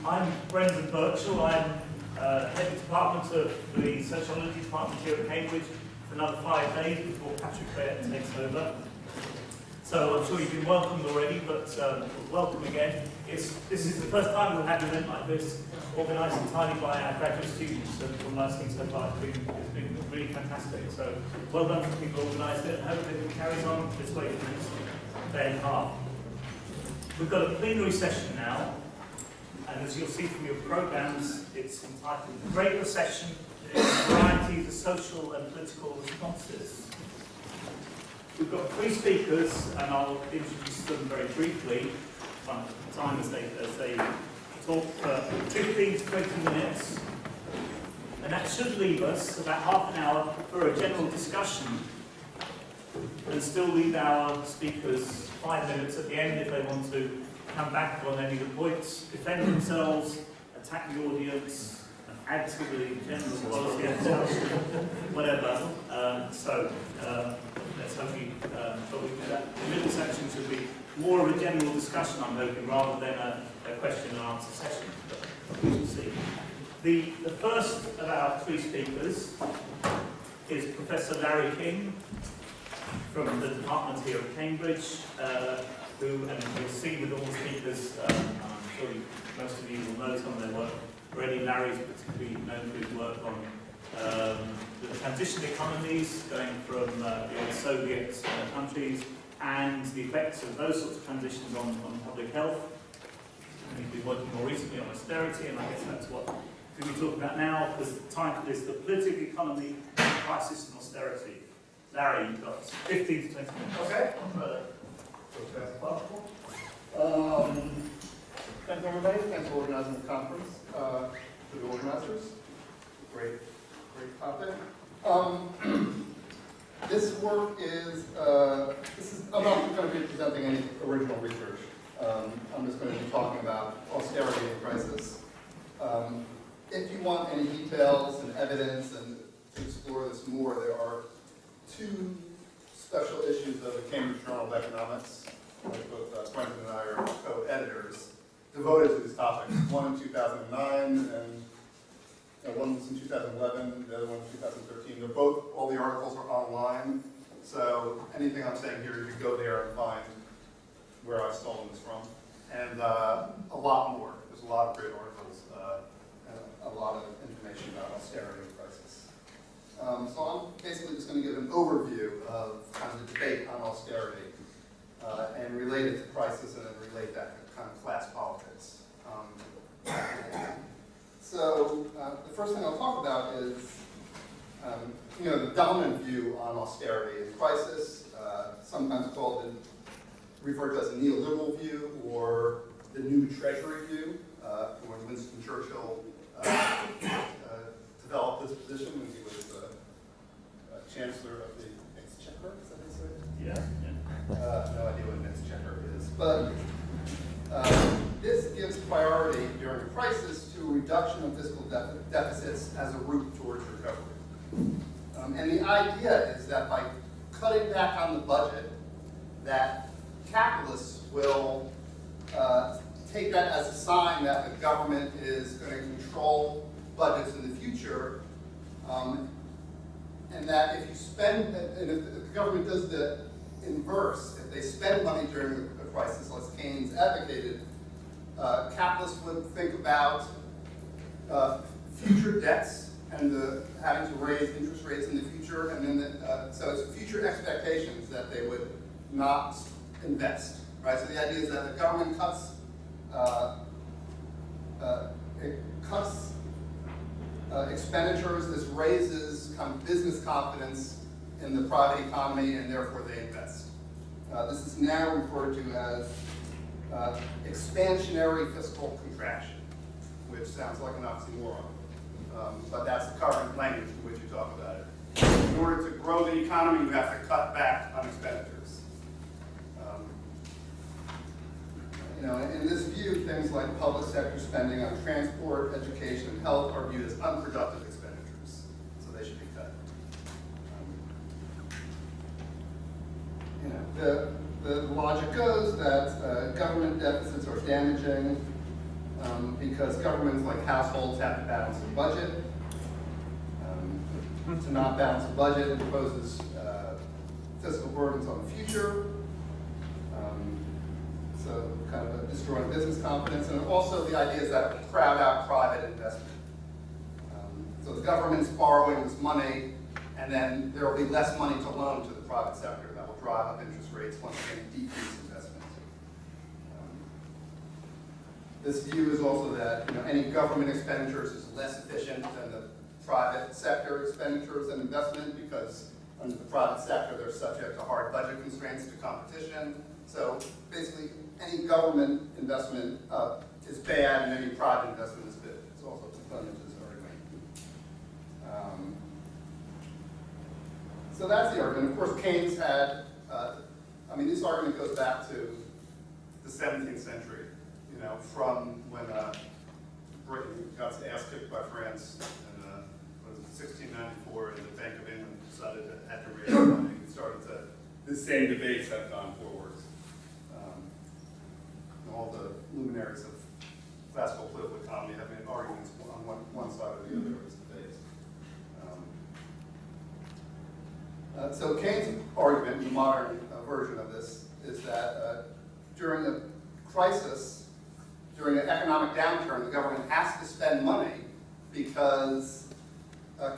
I'm Brendan Burchell. I'm head of department of the Sociology department here at Cambridge for another 5 days before Patrick takes over. So I'm sure you've been welcomed already, but welcome again. This is the first time we've had an event like this organised entirely by our graduate students, and from what I've seen so far, it's been really fantastic. So well done for people who organised it, and hope it carries on this way for the next day and a half. We've got a plenary session now, and as you'll see from your programmes, it's entitled The Great Recession and Varieties of Social and Political Responses. We've got 3 speakers, and I'll introduce them very briefly, on time as they talk for 15 to 20 minutes. And that should leave us about half an hour for a general discussion, and still leave our speakers 5 minutes at the end if they want to come back on any of the points, defend themselves, attack the audience, and add to the general quality of discussion, whatever. Let's hope that the middle section should be more of a general discussion, I'm hoping, rather than a question and answer session. But we shall see. The first of our 3 speakers is Professor Larry King from the department here at Cambridge, who, and you'll see with all the speakers, I'm sure most of you will know some of their work already. Larry's particularly known for his work on the transition economies going from the old Soviet countries and the effects of those sorts of transitions on public health. And he's been working more recently on austerity, and I guess that's what we're going to be talking about now, because the title is The Political Economy, Crisis and Austerity. Larry, you've got 15 to 20 minutes. Okay. Thanks everybody. Thanks for organizing the conference. To the organizers. Great topic. This work is, I'm not going to be presenting any original research. I'm just going to be talking about austerity and crisis. If you want any details and evidence and to explore this more, there are 2 special issues of the Cambridge Journal of Economics, which both Brendan and I are co-editors, devoted to these topics. One in 2009 and one was in 2011, the other one in 2013. They're both, all the articles are online, so anything I'm saying here, you can go there and find where I've stolen this from. And a lot more. There's a lot of great articles and a lot of information about austerity and crisis. So I'm basically just going to give an overview of kind of the debate on austerity and relate it to crisis, and then relate that to kind of class politics. So the first thing I'll talk about is the dominant view on austerity and crisis, sometimes referred to as a neoliberal view, or the new treasury view, when Winston Churchill developed this position when he was Chancellor of the Exchequer, is that how you say it? Yeah. No idea what an exchequer is. But this gives priority during a crisis to a reduction of fiscal deficits as a route towards recovery. And the idea is that by cutting back on the budget, that capitalists will take that as a sign that the government is going to control budgets in the future. And that if you spend, and if the government does the inverse, if they spend money during a crisis, as Keynes advocated, capitalists would think about future debts and having to raise interest rates in the future, and then so it's future expectations that they would not invest, right? So the idea is that the government cuts expenditures. This raises kind of business confidence in the private economy, and therefore they invest. This is now referred to as expansionary fiscal contraction, which sounds like an oxymoron, but that's the current language in which you talk about it. In order to grow the economy, you have to cut back on expenditures. In this view, things like public sector spending on transport, education, and health are viewed as unproductive expenditures, so they should be cut. The logic goes that government deficits are damaging because governments like households have to balance the budget. To not balance the budget imposes fiscal burdens on the future. So kind of destroying business confidence, and also the idea is that it will crowd out private investment. So the government's borrowing this money, and then there will be less money to loan to the private sector. That will drive up interest rates once again, decrease investment. This view is also that any government expenditures is less efficient than the private sector expenditures and investment, because under the private sector they're subject to hard budget constraints to competition. So basically any government investment is bad and any private investment is good. It's also a component to this argument. So that's the argument. Of course, Keynes had, this argument goes back to the 17th century, from when Britain got its ass kicked by France in 1694, and the Bank of England decided to have to raise money. It started to, the same debates have gone forwards. All the luminaries of classical political economy have made arguments on one side or the other of this debate. So Keynes' argument, the modern version of this, is that during a crisis, during an economic downturn, the government has to spend money because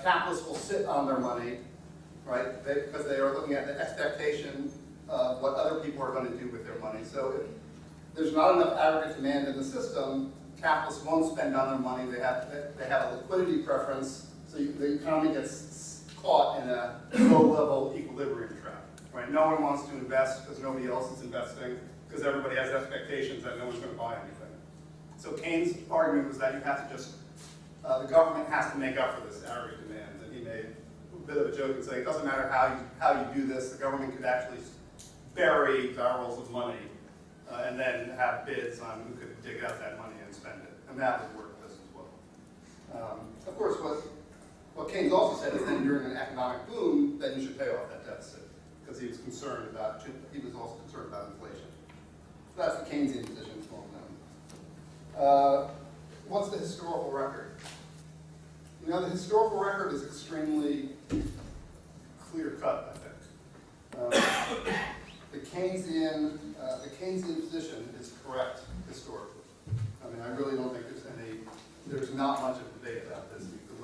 capitalists will sit on their money, right? Because they are looking at the expectation of what other people are going to do with their money. So if there's not enough aggregate demand in the system, capitalists won't spend on their money. They have a liquidity preference, so the economy gets caught in a low-level equilibrium trap, right? No one wants to invest because nobody else is investing, because everybody has expectations that no one's going to buy anything. So Keynes' argument was that you have to just, the government has to make up for this aggregate demand. And he made a bit of a joke and saying, it doesn't matter how you do this, the government could actually bury barrels of money and then have bids on who could dig out that money and spend it. And that would work just as well. Of course, what Keynes also said is then during an economic boom, then you should pay off that deficit, because he was concerned about, he was also concerned about inflation. So that's the Keynesian position, it's well known. What's the historical record? The historical record is extremely clear-cut, I think. The Keynesian position is correct historically. I really don't think there's not much of a debate about this. You could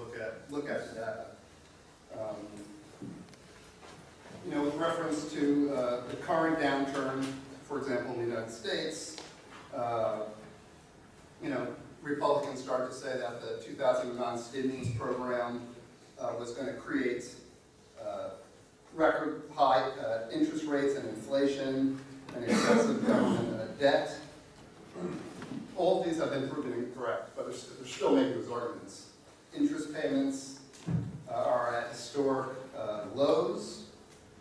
look at the data. With reference to the current downturn, for example, in the United States, Republicans started to say that the 2009 stimulus program was going to create record high interest rates and inflation and excessive government debt. All of these have been proven incorrect, but they're still making those arguments. Interest payments are at historic lows.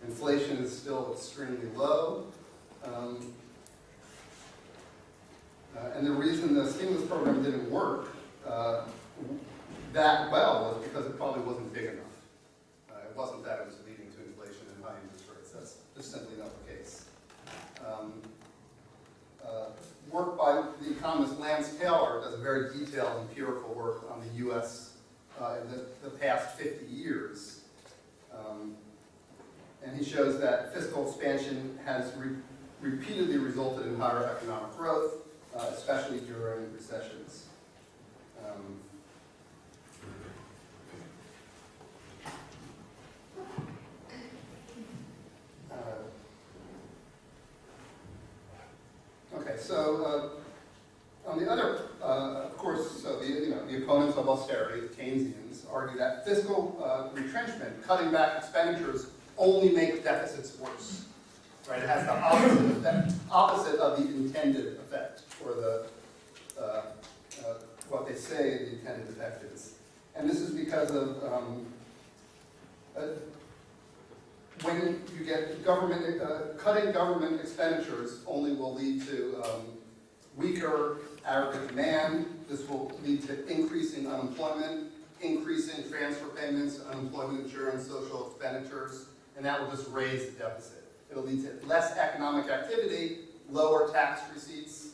Inflation is still extremely low. And the reason the stimulus program didn't work that well was because it probably wasn't big enough. It wasn't that it was leading to inflation and high interest rates. That's just simply not the case. Work by the economist Lance Taylor does a very detailed empirical work on the U.S. In the past 50 years. And he shows that fiscal expansion has repeatedly resulted in higher economic growth, especially during recessions. Okay, so on the other, of course, so the opponents of austerity, the Keynesians, argue that fiscal retrenchment, cutting back expenditures, only makes deficits worse. Right? It has the opposite of the intended effect, or what they say the intended effect is. And this is because of when you get government, cutting government expenditures only will lead to weaker aggregate demand. This will lead to increasing unemployment, increasing transfer payments, unemployment insurance, social expenditures, and that will just raise the deficit. It'll lead to less economic activity, lower tax receipts.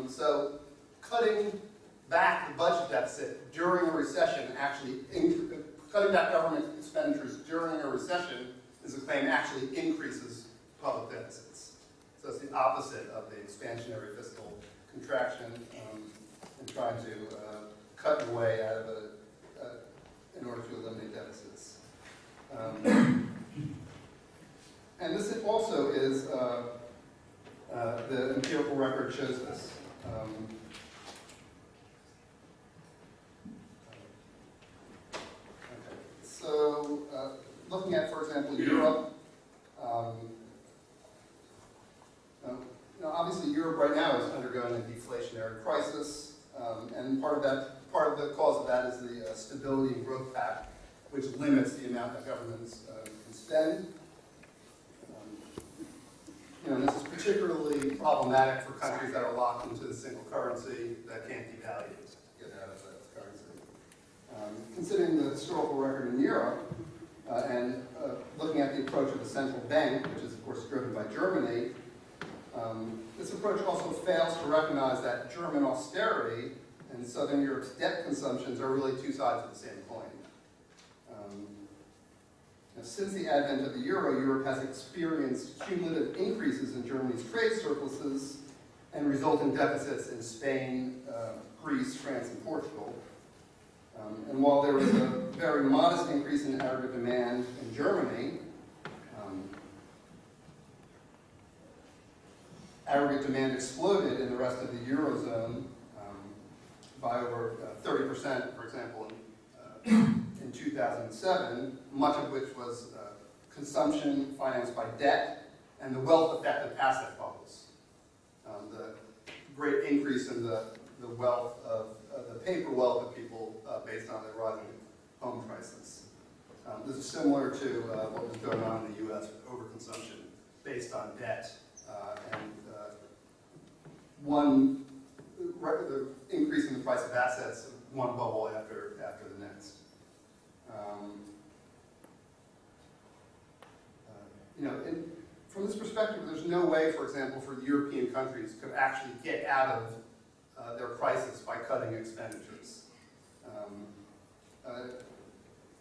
So cutting back the budget deficit during a recession actually, cutting back government expenditures during a recession is a claim actually increases public deficits. So it's the opposite of the expansionary fiscal contraction and trying to cut your way out of in order to eliminate deficits. And this also is, the empirical record shows this. So, looking at, for example, Europe, obviously Europe right now is undergoing a deflationary crisis, and part of the cause of that is the Stability and Growth Pact, which limits the amount that governments can spend. And this is particularly problematic for countries that are locked into the single currency that can't devalue to get out of that currency. Considering the historical record in Europe, and looking at the approach of the central bank, which is of course driven by Germany, this approach also fails to recognize that German austerity and Southern Europe's debt consumptions are really two sides of the same coin. Since the advent of the euro, Europe has experienced cumulative increases in Germany's trade surpluses and resulting deficits in Spain, Greece, France, and Portugal. And while there was a very modest increase in aggregate demand in Germany, aggregate demand exploded in the rest of the Eurozone by over 30%, for example, in 2007, much of which was consumption financed by debt and the wealth effect of asset bubbles. The great increase in the wealth of the paper wealth of people based on the rising home prices. This is similar to what was going on in the U.S. with overconsumption based on debt and the increase in the price of assets, one bubble after the next. From this perspective, there's no way, for example, for European countries to actually get out of their crisis by cutting expenditures.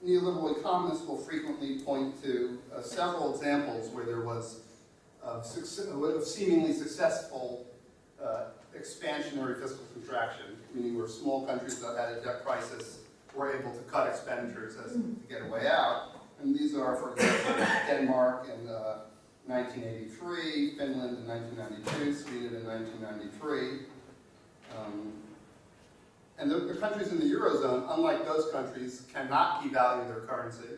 Neoliberal economists will frequently point to several examples where there was of seemingly successful expansionary fiscal contraction, meaning where small countries that had a debt crisis were able to cut expenditures to get a way out. And these are, for example, Denmark in 1983, Finland in 1992, Sweden in 1993. And the countries in the Eurozone, unlike those countries, cannot devalue their currency,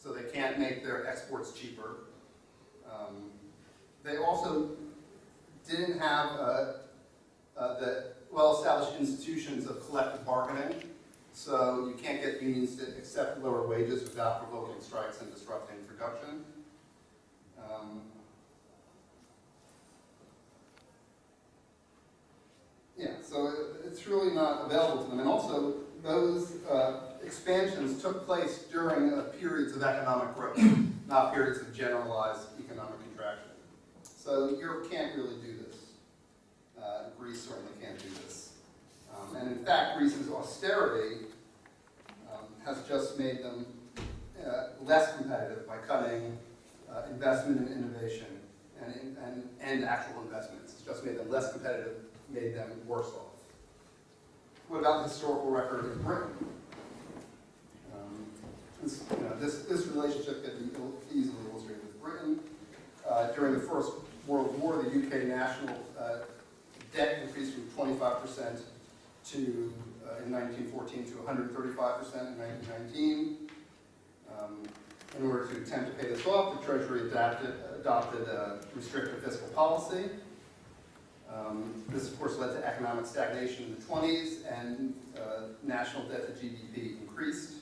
so they can't make their exports cheaper. They also didn't have the well-established institutions of collective bargaining, so you can't get unions to accept lower wages without provoking strikes and disrupting production. So it's really not available to them. And also, those expansions took place during periods of economic growth, not periods of generalized economic contraction. So Europe can't really do this. Greece certainly can't do this. And in fact, Greece's austerity has just made them less competitive by cutting investment in innovation and actual investments. It's just made them less competitive, made them worse off. What about the historical record in Britain? This relationship can be easily illustrated with Britain. During the First World War, the UK national debt increased from 25% in 1914 to 135% in 1919. In order to attempt to pay this off, the Treasury adopted a restrictive fiscal policy. This, of course, led to economic stagnation in the 20s, and national debt to GDP increased.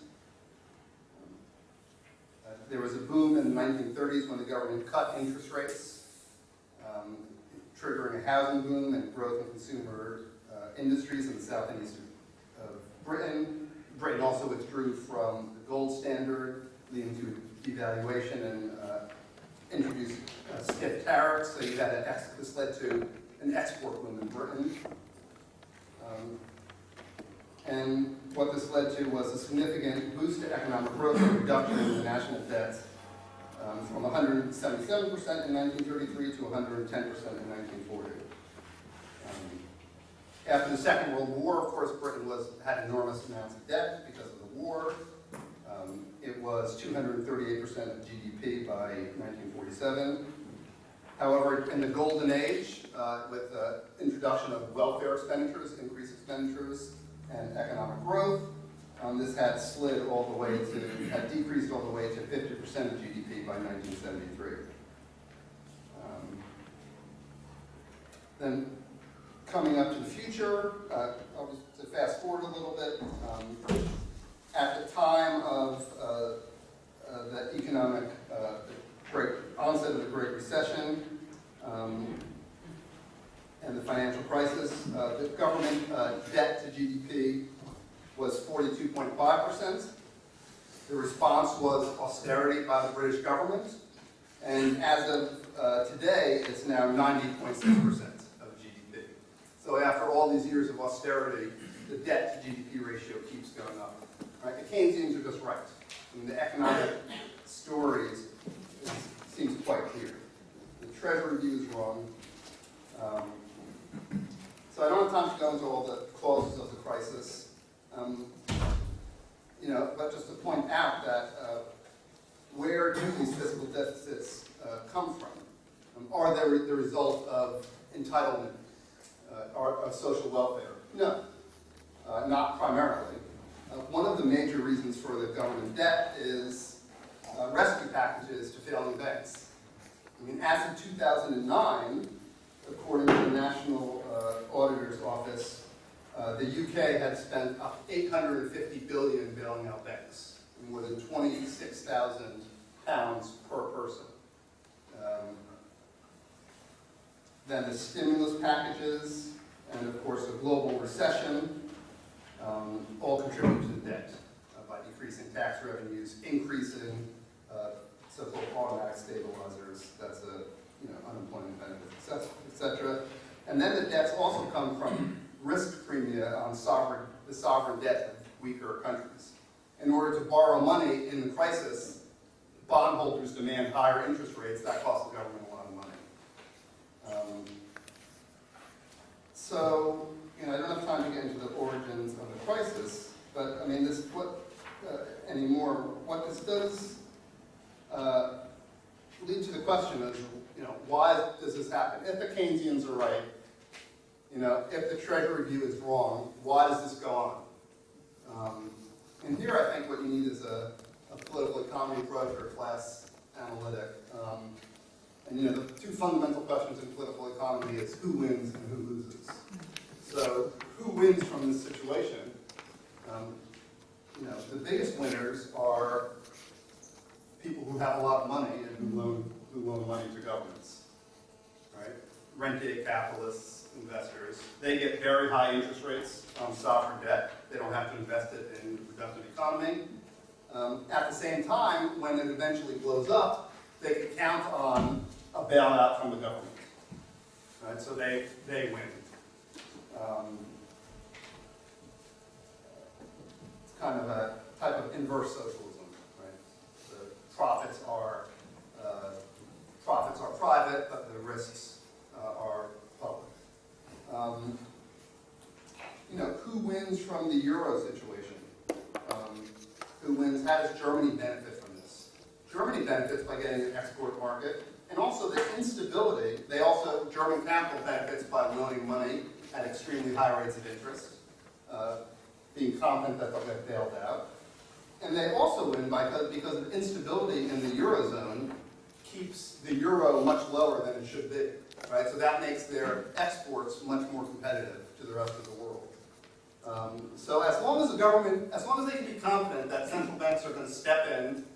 There was a boom in the 1930s when the government cut interest rates, triggering a housing boom and growth in consumer industries in the south and east of Britain. Britain also withdrew from the gold standard, leading to devaluation and introduced stiff tariffs. So you had this led to an export boom in Britain. And what this led to was a significant boost to economic growth and reduction in the national debt from 177% in 1933 to 110% in 1940. After the Second World War, of course, Britain had enormous amounts of debt because of the war. It was 238% of GDP by 1947. However, in the Golden Age, with the introduction of welfare expenditures, increased expenditures, and economic growth, this had decreased all the way to 50% of GDP by 1973. Then, coming up to the future, I'll just fast forward a little bit. At the time of the economic onset of the Great Recession and the financial crisis, the government debt to GDP was 42.5%. The response was austerity by the British government, and as of today, it's now 90.6% of GDP. So after all these years of austerity, the debt to GDP ratio keeps going up. Right? The Keynesians are just right. I mean, the economic story seems quite clear. The Treasury view is wrong. So I don't have time to go into all the causes of the crisis. But just to point out that where do these fiscal deficits come from? Are they the result of entitlement or of social welfare? No, not primarily. One of the major reasons for the government debt is rescue packages to failing banks. I mean, as of 2009, according to the National Auditor's Office, the UK had spent $850 billion bailing out banks, more than £26,000 per person. Then the stimulus packages, and of course the global recession, all contribute to the debt by decreasing tax revenues, increasing so-called automatic stabilizers, that's unemployment benefits, etc. And then the debts also come from risk premia on the sovereign debt of weaker countries. In order to borrow money in the crisis, bondholders demand higher interest rates. That costs the government a lot of money. So, I don't have time to get into the origins of the crisis, but I mean, what this does lead to the question of, why does this happen? If the Keynesians are right, if the Treasury view is wrong, why does this go on? And here I think what you need is a political economy approach or a class analytic. And the two fundamental questions in political economy is who wins and who loses. So who wins from this situation? The biggest winners are people who have a lot of money and who loan money to governments, right? Rentier capitalists, investors. They get very high interest rates on sovereign debt. They don't have to invest it in the productive economy. At the same time, when it eventually blows up, they can count on a bailout from the government, right? So they win. It's kind of a type of inverse socialism, right? The profits are private, but the risks are public. Who wins from the euro situation? Who wins? How does Germany benefit from this? Germany benefits by getting an export market, and also the instability. German capital benefits by loaning money at extremely high rates of interest, being confident that they'll get bailed out. And they also win because of instability in the Eurozone keeps the euro much lower than it should be, right? So that makes their exports much more competitive to the rest of the world. So as long as they can be confident that central banks are going to step in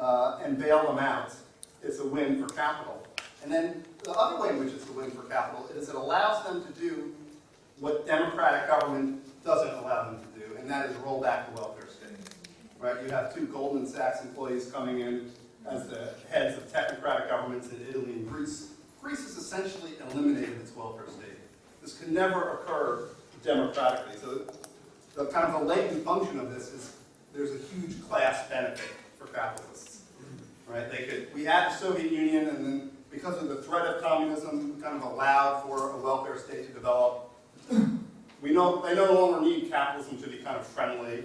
and bail them out, it's a win for capital. And then the other way in which it's a win for capital is it allows them to do what democratic government doesn't allow them to do, and that is roll back the welfare state. Right? You have two Goldman Sachs employees coming in as the heads of technocratic governments in Italy and Greece. Greece has essentially eliminated its welfare state. This could never occur democratically. So the kind of a latent function of this is there's a huge class benefit for capitalists, right? We had the Soviet Union, and then because of the threat of communism, kind of allowed for a welfare state to develop. They no longer need capitalism to be kind of friendly,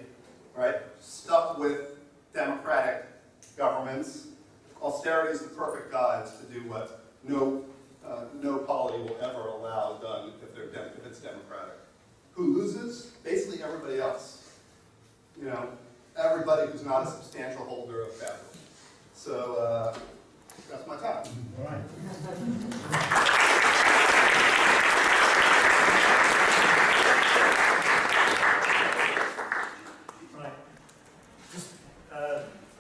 right? Stuck with democratic governments. Austerity is the perfect guise to do what no polity will ever allow done if it's democratic. Who loses? Basically everybody else. You know, everybody who's not a substantial holder of capital. So that's my time. All right. Right. Just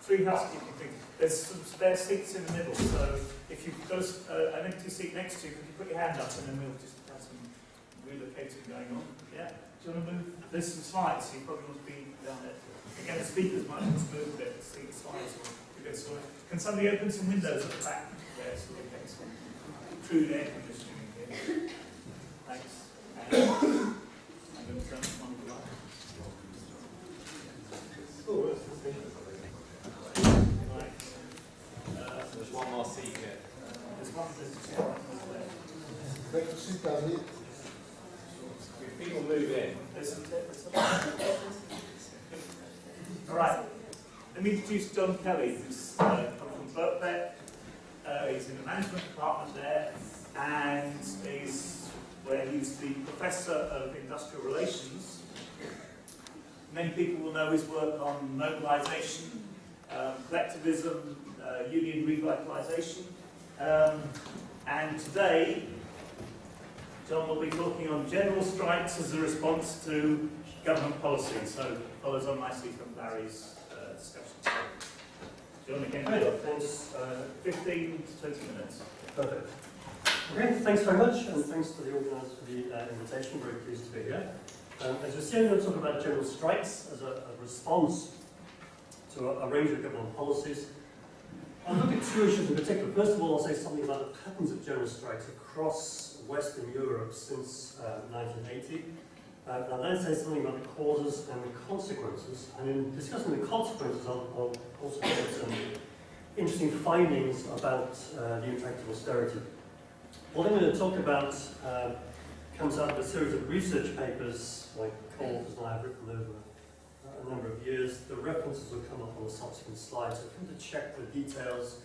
three housekeeping things. There's some spare seats in the middle, so if you've got an empty seat next to you, could you put your hand up and then we'll just have some relocating going on. Yeah? Do you want to move? There's some slides, so you probably want to be down there. Again, the speakers might want to move a bit, see the slides. Can somebody open some windows at the back there so we get some crude air conditioning here? Thanks. And I'm going to turn one of the lights. Right. There's one more seat here. There's one there. If people move in. There's some all right. Let me introduce John Kelly, who's come from Birkbeck. He's in the management department there, and he's the professor of industrial relations. Many people will know his work on mobilization, collectivism, union revitalization. And today, John will be talking on general strikes as a response to government policy. So follows on nicely from Larry's discussion. John, again, thanks. 15 to 20 minutes. Perfect. Okay, thanks very much, and thanks to the organisers for the invitation. Very pleased to be here. As you're seeing, we'll talk about general strikes as a response to a range of government policies. I'll look at two issues in particular. First of all, I'll say something about the patterns of general strikes across Western Europe since 1980. I'll then say something about the causes and the consequences. And in discussing the consequences, I'll also get some interesting findings about the impact of austerity. What I'm going to talk about comes out of a series of research papers like Prof and I have written over a number of years. The references will come up on the subsequent slides. So if you want to check the details,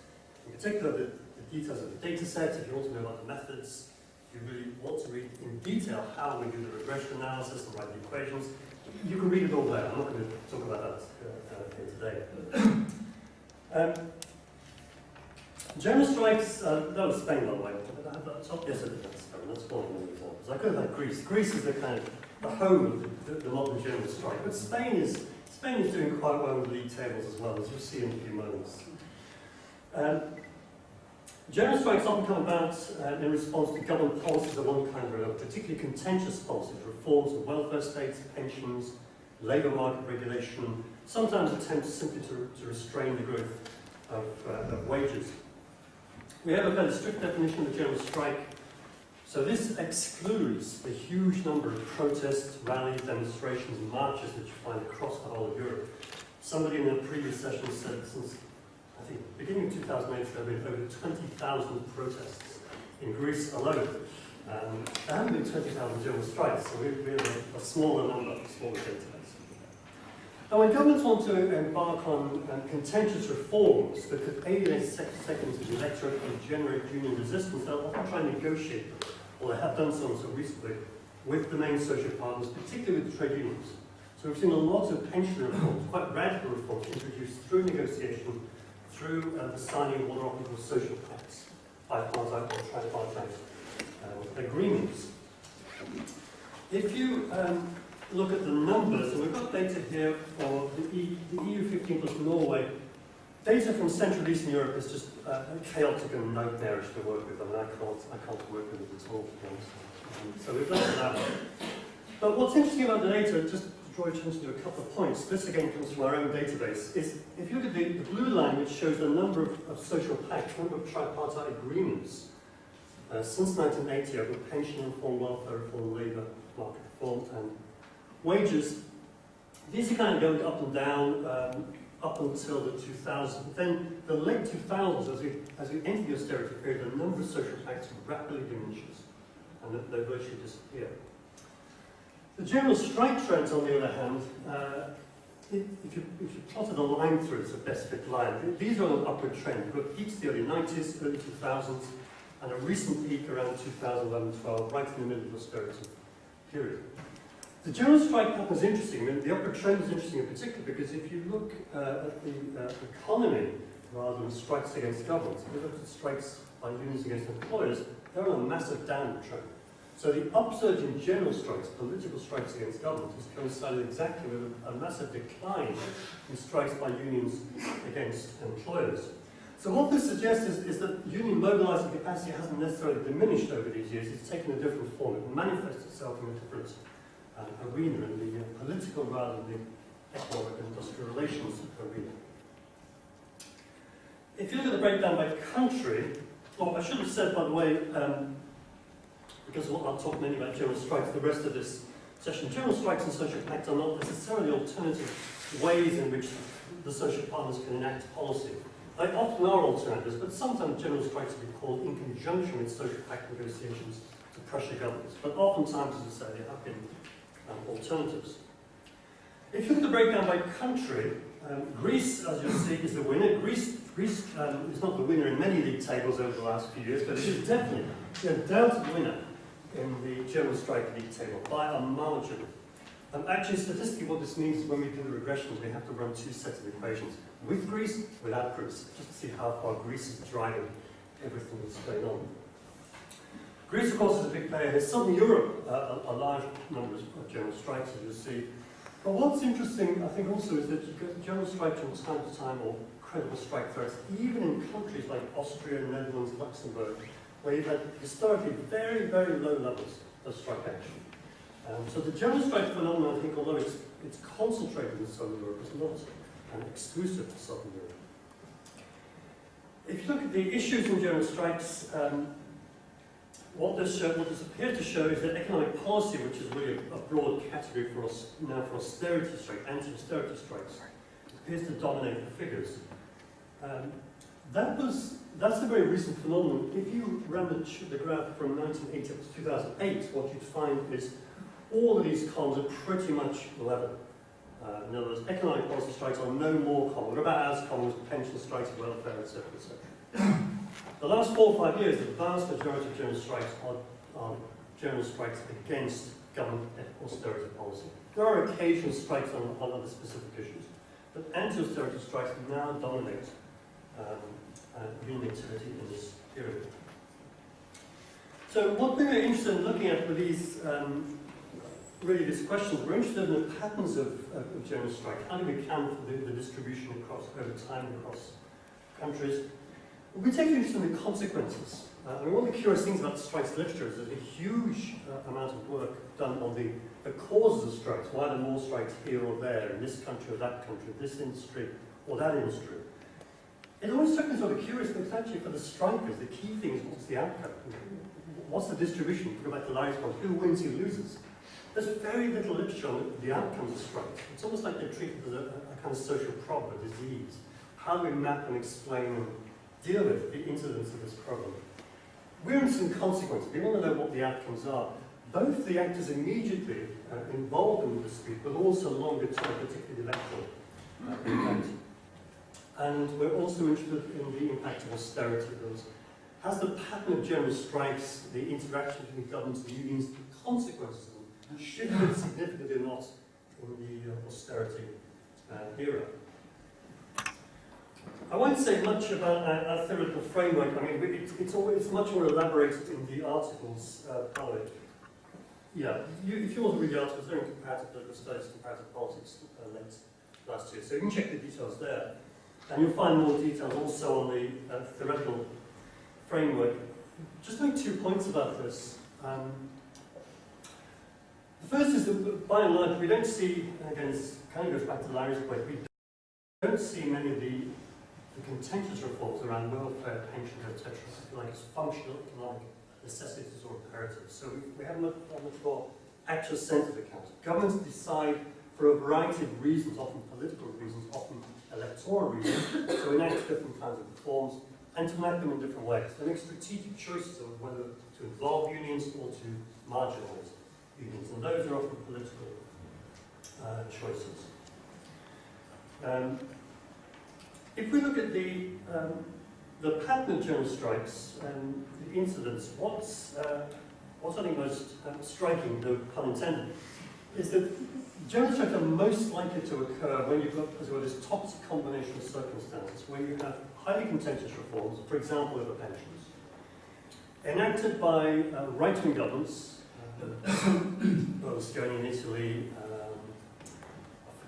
in particular the details of the data set, if you want to know about the methods, if you really want to read in detail how we do the regression analysis and write the equations, you can read it all there. I'm not going to talk about that here today. General strikes, that was Spain, by the way. Yes, I did that Spain. That's one of the examples. I could have had Greece. Greece is the kind of the home of the modern general strike. But Spain is doing quite well with league tables as well, as you'll see in a few moments. General strikes often come about in response to government policies of one kind or another, particularly contentious policies, reforms of welfare states, pensions, labour market regulation, sometimes attempts simply to restrain the growth of wages. We have a fairly strict definition of the general strike. So this excludes the huge number of protests, rallies, demonstrations, and marches that you find across the whole of Europe. Somebody in a previous session said since, I think, beginning of 2008, there have been over 20,000 protests in Greece alone. There haven't been 20,000 general strikes, so we have a smaller number, a smaller database. Now, when governments want to embark on contentious reforms that could alienate segments of the electorate and generate union resistance, they'll often try and negotiate them, or they have done so recently, with the main social partners, particularly with the trade unions. So we've seen a lot of pension reforms, quite radical reforms, introduced through negotiation, through the signing of what are often called social pacts, bipartite or tripartite agreements. If you look at the numbers, and we've got data here for the EU 15 plus Norway. Data from Central and Eastern Europe is just chaotic and nightmarish to work with. I mean, I can't work with it at all, to be honest. So we've left it out. But what's interesting about the data, just to draw your attention to a couple of points, this again comes from our own database, is if you look at the blue line, which shows the number of social pacts, number of tripartite agreements since 1980 over pension reform, welfare reform, labour market reform, and wages. These are kind of going up and down up until the 2000s. Then the late 2000s, as we enter the austerity period, the number of social pacts rapidly diminishes, and they virtually disappear. The general strike trends, on the other hand, if you plotted a line through it, it's a best fit line. These are on an upward trend. We've got peaks in the early 90s, early 2000s, and a recent peak around 2011-12, right in the middle of the austerity period. The general strike pattern is interesting. I mean, the upward trend is interesting in particular because if you look at the economy rather than strikes against governments, if you look at strikes by unions against employers, they're on a massive downward trend. So the upsurge in general strikes, political strikes against government, has coincided exactly with a massive decline in strikes by unions against employers. So what this suggests is that union mobilising capacity hasn't necessarily diminished over these years. It's taken a different form. It manifests itself in a different arena, in the political rather than the economic and industrial relations arena. If you look at the breakdown by country, well, I should have said, by the way, because I'll talk mainly about general strikes the rest of this session, general strikes and social pacts are not necessarily alternative ways in which the social partners can enact policy. They often are alternatives, but sometimes general strikes can be called in conjunction with social pact negotiations to pressure governments. But oftentimes, as I say, there have been alternatives. If you look at the breakdown by country, Greece, as you'll see, is the winner. Greece is not the winner in many league tables over the last few years, but it is definitely the undoubted winner in the general strike league table by a margin. Actually, statistically, what this means is when we do the regressions, we have to run two sets of equations, with Greece, without Greece, just to see how far Greece is driving everything that's going on. Greece, of course, is a big player here. Southern Europe, a large number of general strikes, as you'll see. But what's interesting, I think, also is that you get general strikes from time to time, or credible strike threats, even in countries like Austria, Netherlands, Luxembourg, where you've had historically very, very low levels of strike action. So the general strike phenomenon, I think, although it's concentrated in Southern Europe, is not exclusive to Southern Europe. If you look at the issues in general strikes, what this appears to show is that economic policy, which is really a broad category for us now for austerity strikes, anti-austerity strikes, appears to dominate the figures. That's a very recent phenomenon. If you run the graph from 1980 up to 2008, what you'd find is all of these columns are pretty much level. In other words, economic policy strikes are no more common. They're about as common as pension strikes, welfare, etc., etc. The last 4 or 5 years, the vast majority of general strikes are general strikes against government austerity policy. There are occasional strikes on other specific issues, but anti-austerity strikes now dominate union activity in this period. So what we were interested in looking at were these, really these questions. We're interested in the patterns of general strike. How do we account for the distribution across over time across countries? We're particularly interested in the consequences. One of the curious things about strikes literature is there's a huge amount of work done on the causes of strikes. Why are there more strikes here or there, in this country or that country, this industry or that industry? It always struck me sort of curious, but actually for the strikers, the key thing is what's the outcome? What's the distribution? If you go back to Larry's point, who wins, who loses? There's very little literature on the outcomes of strikes. It's almost like they're treated as a kind of social problem, a disease. How do we map and explain and deal with the incidence of this problem? We're interested in consequences. We want to know what the outcomes are. Both the actors immediately involved in the dispute, but also longer term, particularly the electoral impact. And we're also interested in the impact of austerity. Has the pattern of general strikes, the interaction between governments and unions, the consequences of them, shifted significantly or not in the austerity era? I won't say much about our theoretical framework. I mean, it's much more elaborated in the articles following. Yeah, if you want to read the articles, they're in comparative political studies, comparative politics late last year. So you can check the details there. And you'll find more details also on the theoretical framework. Just make 2 points about this. The first is that, by and large, we don't see, and again, this kind of goes back to Larry's point, we don't see many of the contentious reforms around welfare, pensions, etc. I feel like it's functional economic necessities or imperatives. So we have a much more actor-centered account. Governments decide for a variety of reasons, often political reasons, often electoral reasons, to enact different kinds of reforms and to enact them in different ways. They make strategic choices of whether to involve unions or to marginalise unions, and those are often political choices. If we look at the pattern of general strikes and the incidents, what's I think most striking, no pun intended, is that general strikes are most likely to occur when you've got as well this toxic combination of circumstances, where you have highly contentious reforms, for example, over pensions, enacted by right-wing governments, Berlusconi in Italy,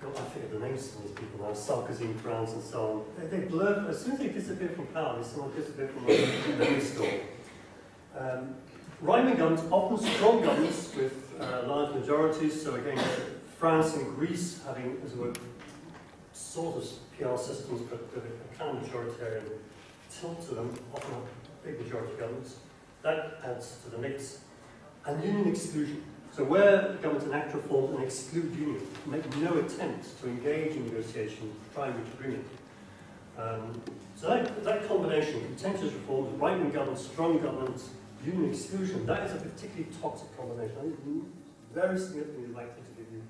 I forget the names of these people now, Sarkozy in France and so on. They blur, as soon as they disappear from power, they somehow disappear from the memory store. Right-wing governments, often strong governments with large majorities, so again, France and Greece having, as it were, sort of PR systems, but with a kind of majoritarian tilt to them, often have big majority governments. That adds to the mix. And union exclusion. So where governments enact reforms and exclude unions, make no attempt to engage in negotiation, try and reach agreement. So that combination, contentious reforms, right-wing governments, strong governments, union exclusion, that is a particularly toxic combination. I think very significantly likely to give you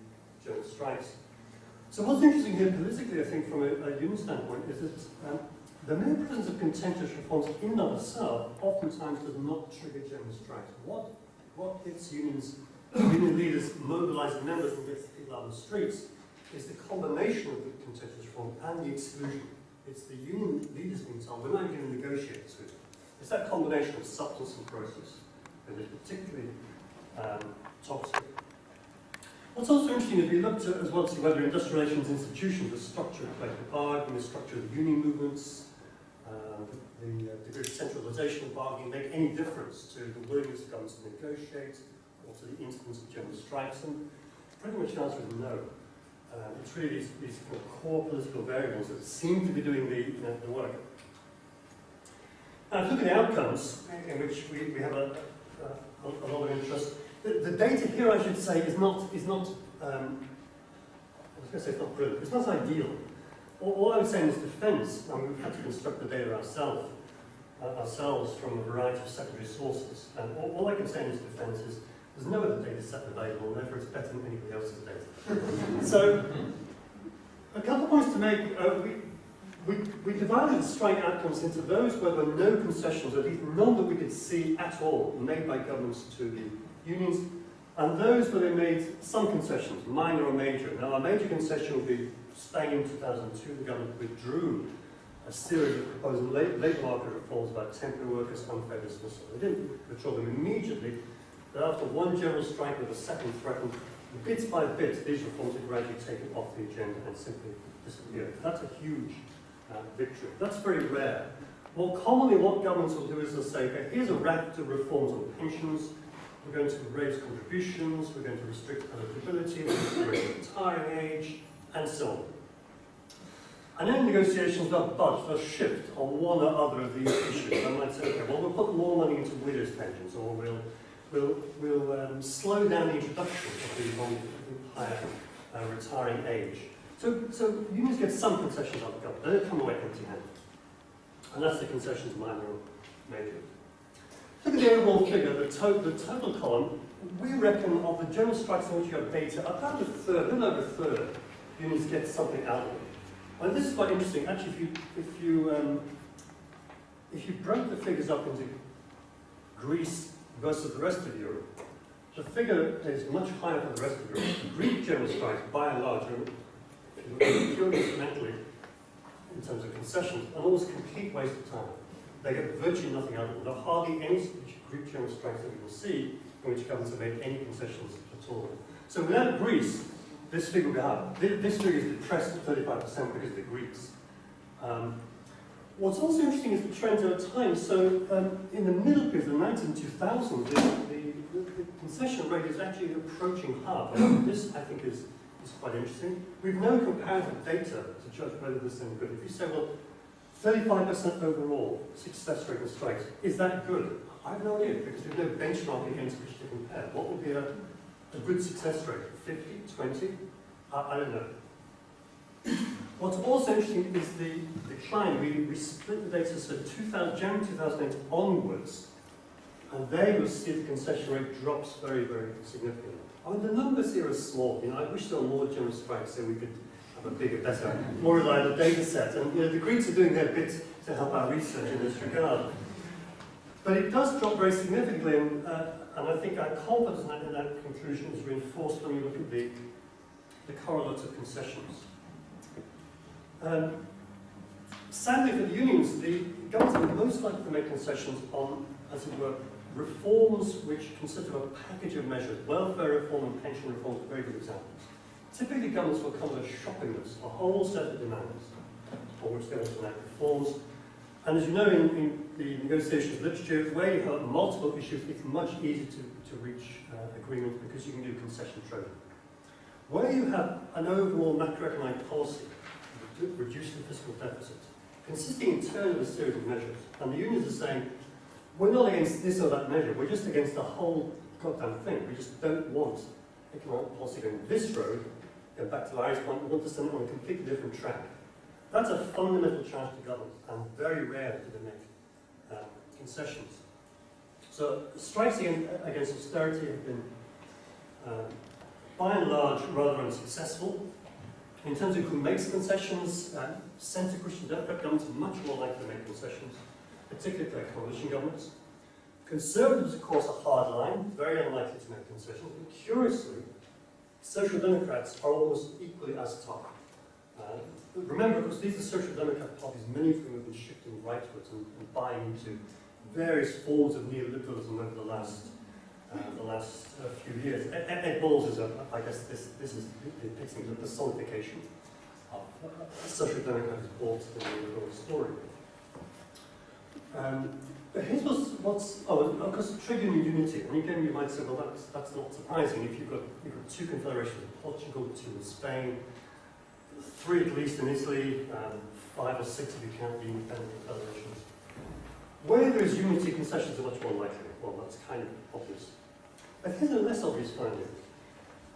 general strikes. So what's interesting here politically, I think, from a union standpoint, is that the mere presence of contentious reforms in and of itself oftentimes does not trigger general strikes. What gets union leaders mobilizing members and gets people out on the streets is the combination of the contentious reform and the exclusion. It's the union leaders being told, we're not even going to negotiate this with you. It's that combination of substance and process that is particularly toxic. What's also interesting is we looked at as well to see whether industrial relations institutions, the structure of collective bargaining, the structure of the union movements, the degree of centralisation of bargaining make any difference to the willingness of governments to negotiate or to the instance of general strikes, and pretty much the answer is no. It's really these kind of core political variables that seem to be doing the work. Now, if you look at the outcomes, in which we have a lot of interest, the data here, I should say, is not I was going to say it's not brilliant, it's not ideal. All I would say in this defence, and we've had to construct the data ourselves from a variety of secondary sources, and all I can say in this defence is there's no other data set available, and therefore it's better than anybody else's data. So, a couple of points to make. We divided the strike outcomes into those where there were no concessions, at least none that we could see at all, made by governments to the unions, and those where they made some concessions, minor or major. Now, a major concession would be Spain in 2002, the government withdrew a series of proposed labour market reforms about temporary workers, unfair dismissal. They didn't withdraw them immediately, but after one general strike with a second threatened, bit by bit, these reforms are gradually taken off the agenda and simply disappeared. That's a huge victory. That's very rare. More commonly, what governments will do is they'll say, okay, here's a raft of reforms on pensions, we're going to raise contributions, we're going to restrict eligibility, we're going to raise the retiring age, and so on. And then negotiations, they'll budge, they'll shift on one or other of these issues. They might say, okay, well, we'll put more money into widows' pensions, or we'll slow down the introduction of the higher retiring age. So unions get some concessions out of the government. They don't come away empty-handed. And that's the concessions minor or major. Look at the overall figure, the total column. We reckon of the general strikes in which you have data, about a third, a little over a third, unions get something out of it. And this is quite interesting. Actually, if you broke the figures up into Greece versus the rest of Europe, the figure is much higher than the rest of Europe. The Greek general strikes, by and large, if you look at it purely instrumentally, in terms of concessions, an almost complete waste of time. They get virtually nothing out of it. There are hardly any Greek general strikes that we will see in which governments have made any concessions at all. So without Greece, this figure will go up. This figure is depressed at 35% because of the Greeks. What's also interesting is the trends over time. So in the middle period, the 192000s, the concession rate is actually approaching half. This, I think, is quite interesting. We've no comparative data to judge whether this is any good. If you say, well, 35% overall success rate in strikes, is that good? I have no idea, because there's no benchmark against which to compare. What would be a good success rate? 50, 20? I don't know. What's also interesting is the decline. We split the data, so January 2008 onwards, and there you'll see the concession rate drops very, very significantly. I mean, the numbers here are small. You know, I wish there were more general strikes so we could have a bigger, better, more reliable data set. And you know, the Greeks are doing their bit to help our research in this regard. But it does drop very significantly, and I think our confidence in that conclusion is reinforced when you look at the correlates of concessions. Sadly for the unions, the government are most likely to make concessions on, as it were, reforms which consist of a package of measures. Welfare reform and pension reform are very good examples. Typically governments will come with a shopping list, a whole set of demands on which they want to enact reforms. And as you know in the negotiations literature, where you have multiple issues, it's much easier to reach agreement because you can do concession trading. Where you have an overall macroeconomic policy, reduce the fiscal deficit, consisting in turn of a series of measures, and the unions are saying, we're not against this or that measure, we're just against the whole goddamn thing. We just don't want economic policy going this road, going back to Larry's point, we want to send it on a completely different track. That's a fundamental challenge to government, and very rare do they make concessions. So strikes against austerity have been, by and large, rather unsuccessful. In terms of who makes concessions, centre Christian Democrat governments are much more likely to make concessions, particularly if they're coalition governments. Conservatives, of course, are hard line, very unlikely to make concessions. But curiously, Social Democrats are almost equally as tough. Remember, of course, these are Social Democrat parties, many of whom have been shifting rightwards and buying into various forms of neoliberalism over the last few years. Ed Balls is, I guess, this is depicting the personification of Social Democrats bought the neoliberal story. But here's what's of course, trade union unity. And again, you might say, well, that's not surprising. If you've got two confederations in Portugal, two in Spain, three at least in Italy, 5 or 6 if you count the independent confederations. Where there is unity, concessions are much more likely. Well, that's kind of obvious. But here's a less obvious finding.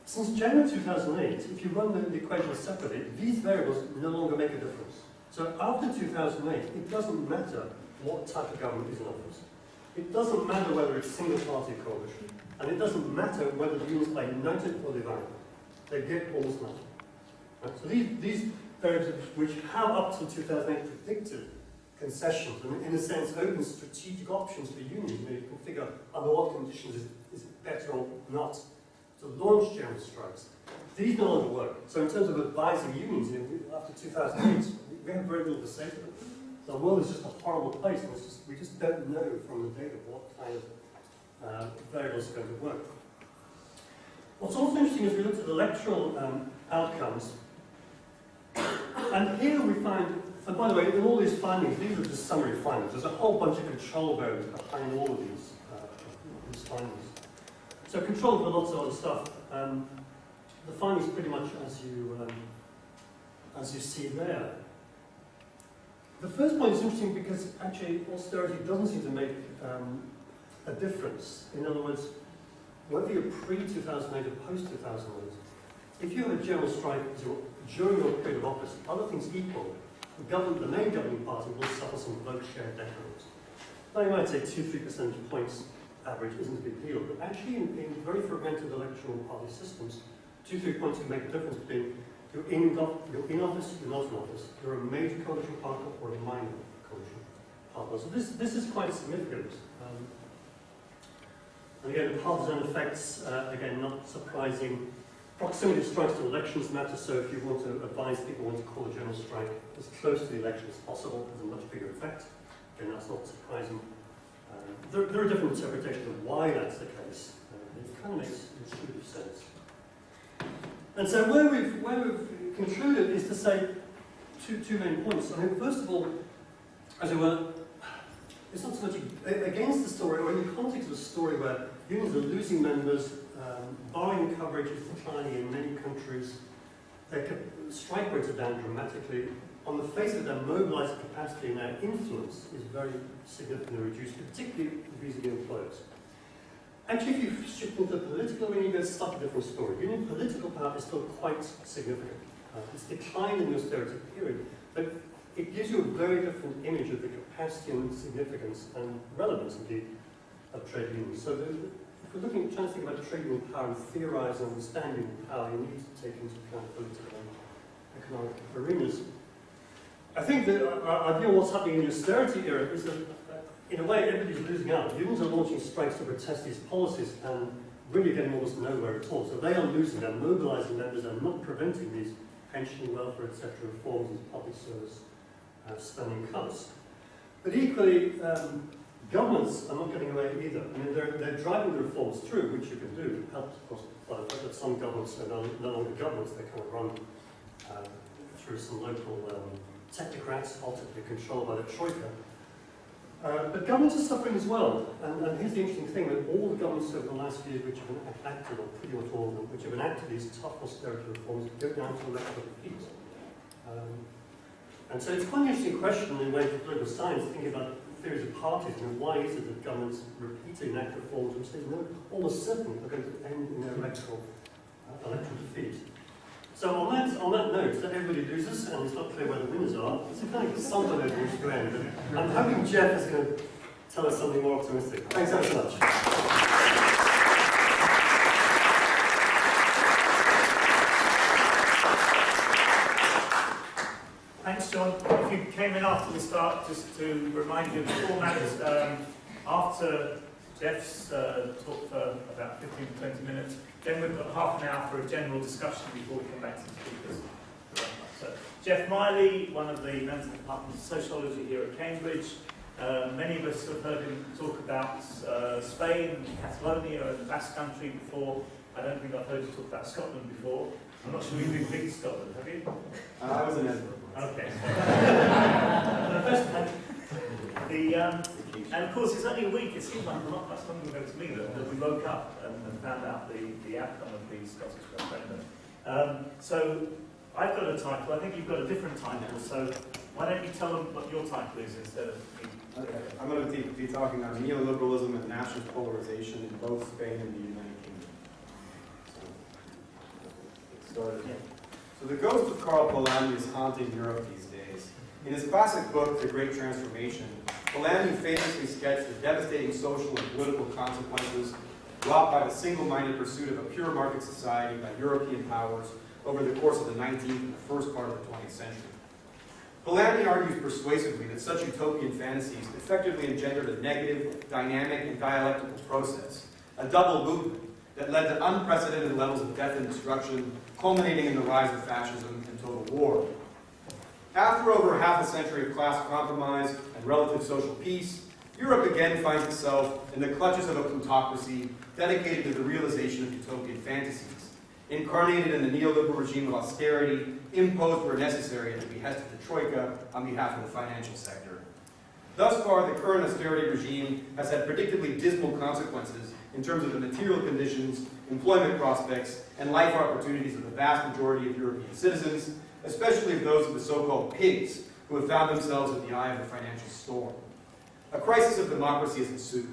Since January 2008, if you run the equation separately, these variables no longer make a difference. So after 2008, it doesn't matter what type of government is in office. It doesn't matter whether it's single-party coalition, and it doesn't matter whether the unions are united or divided. They get almost nothing. Right? So these variables which have up till 2008 predicted concessions, and in a sense open strategic options for unions. You know, you can figure under what conditions is it better or not to launch general strikes. These no longer work. So in terms of advising unions, you know, after 2008, we have very little to say to them. The world is just a horrible place, and we just don't know from the data what kind of variables are going to work. What's also interesting is we looked at electoral outcomes, and here we find, and by the way, in all these findings, these are just summary findings. There's a whole bunch of control variables behind all of these findings. So control for lots of other stuff. The findings pretty much as you see there. The first point is interesting because actually austerity doesn't seem to make a difference. In other words, whether you're pre-2008 or post-2008, if you have a general strike during your period of office, other things equal, the main governing party will suffer some vote share decrements. Now you might say 2-3 percentage points average isn't a big deal, but actually in very fragmented electoral party systems, 2-3 points can make a difference between you're in office, you're not in office, you're a major coalition partner or a minor coalition partner. So this is quite significant. And again, the partisan effects, again, not surprising. Proximity of strikes to elections matter, so if you want to advise people want to call a general strike as close to the election as possible, has a much bigger effect. Again, that's not surprising. There are different interpretations of why that's the case. It kind of makes intuitive sense. And so where we've concluded is to say two main points. I mean, first of all, as it were, it's not so much against the story, or in the context of a story where unions are losing members, borrowing coverage is declining in many countries, their strike rates are down dramatically. On the face of it, their mobilizing capacity and their influence is very significantly reduced, particularly vis-a-vis employers. Actually, if you shift into the political arena, there's a slightly different story. Union political power is still quite significant. It's declined in the austerity period, but it gives you a very different image of the capacity and significance and relevance, indeed, of trade unions. So if we're trying to think about trade union power and theorize and understand union power, you need to take into account political and economic arenas. I think that our view of what's happening in the austerity era is that, in a way, everybody's losing out. Unions are launching strikes to protest these policies and really getting almost nowhere at all. So they are losing, they're mobilizing members, they're not preventing these pension, welfare, etc. reforms and public service spending cuts. But equally, governments are not getting away either. I mean, they're driving the reforms through, which you can do. It helps, of course, by the fact that some governments are no longer governments, they kind of run through some local technocrats, ultimately controlled by the Troika. But governments are suffering as well. And here's the interesting thing, that all the governments over the last few years which have enacted, or pretty much all of them, which have enacted these tough austerity reforms, go down to electoral defeat. And so it's quite an interesting question in the way of political science, thinking about theories of parties. I mean, why is it that governments repeatedly enact reforms which they know almost certainly are going to end in their electoral defeat? So on that note, that everybody loses, and it's not clear where the winners are, it's a kind of somber note in which to end. And I'm hoping Jeff is going to tell us something more optimistic. Thanks ever so much. Thanks, John. If you came in after the start, just to remind you of the format, after Jeff's talk for about 15 to 20 minutes, then we've got half an hour for a general discussion before we come back to the speakers. So, Jeff Miley, one of the members of the Department of Sociology here at Cambridge. Many of us have heard him talk about Spain, Catalonia and the Basque Country before. I don't think I've heard you talk about Scotland before. I'm not sure you've been to Scotland, have you? I was in Edinburgh. Okay. And of course, it's only a week, it seems like not much longer ago to me that we woke up and found out the outcome of the Scottish referendum. So I've got a title, I think you've got a different title, so why don't you tell them what your title is instead of me? Okay. I'm going to be talking on neoliberalism and nationalist polarization in both Spain and the United Kingdom. So, let's get started. Yeah. So the ghost of Karl Polanyi is haunting Europe these days. In his classic book, The Great Transformation, Polanyi famously sketched the devastating social and political consequences wrought by the single-minded pursuit of a pure market society by European powers over the course of the 19th and the first part of the 20th century. Polanyi argues persuasively that such utopian fantasies effectively engendered a negative, dynamic, and dialectical process, a double movement that led to unprecedented levels of death and destruction, culminating in the rise of fascism and total war. After over half a century of class compromise and relative social peace, Europe again finds itself in the clutches of a plutocracy dedicated to the realization of utopian fantasies, incarnated in the neoliberal regime of austerity imposed where necessary at the behest of the Troika on behalf of the financial sector. Thus far, the current austerity regime has had predictably dismal consequences in terms of the material conditions, employment prospects, and life opportunities of the vast majority of European citizens, especially of those of the so-called pigs who have found themselves at the eye of the financial storm. A crisis of democracy has ensued.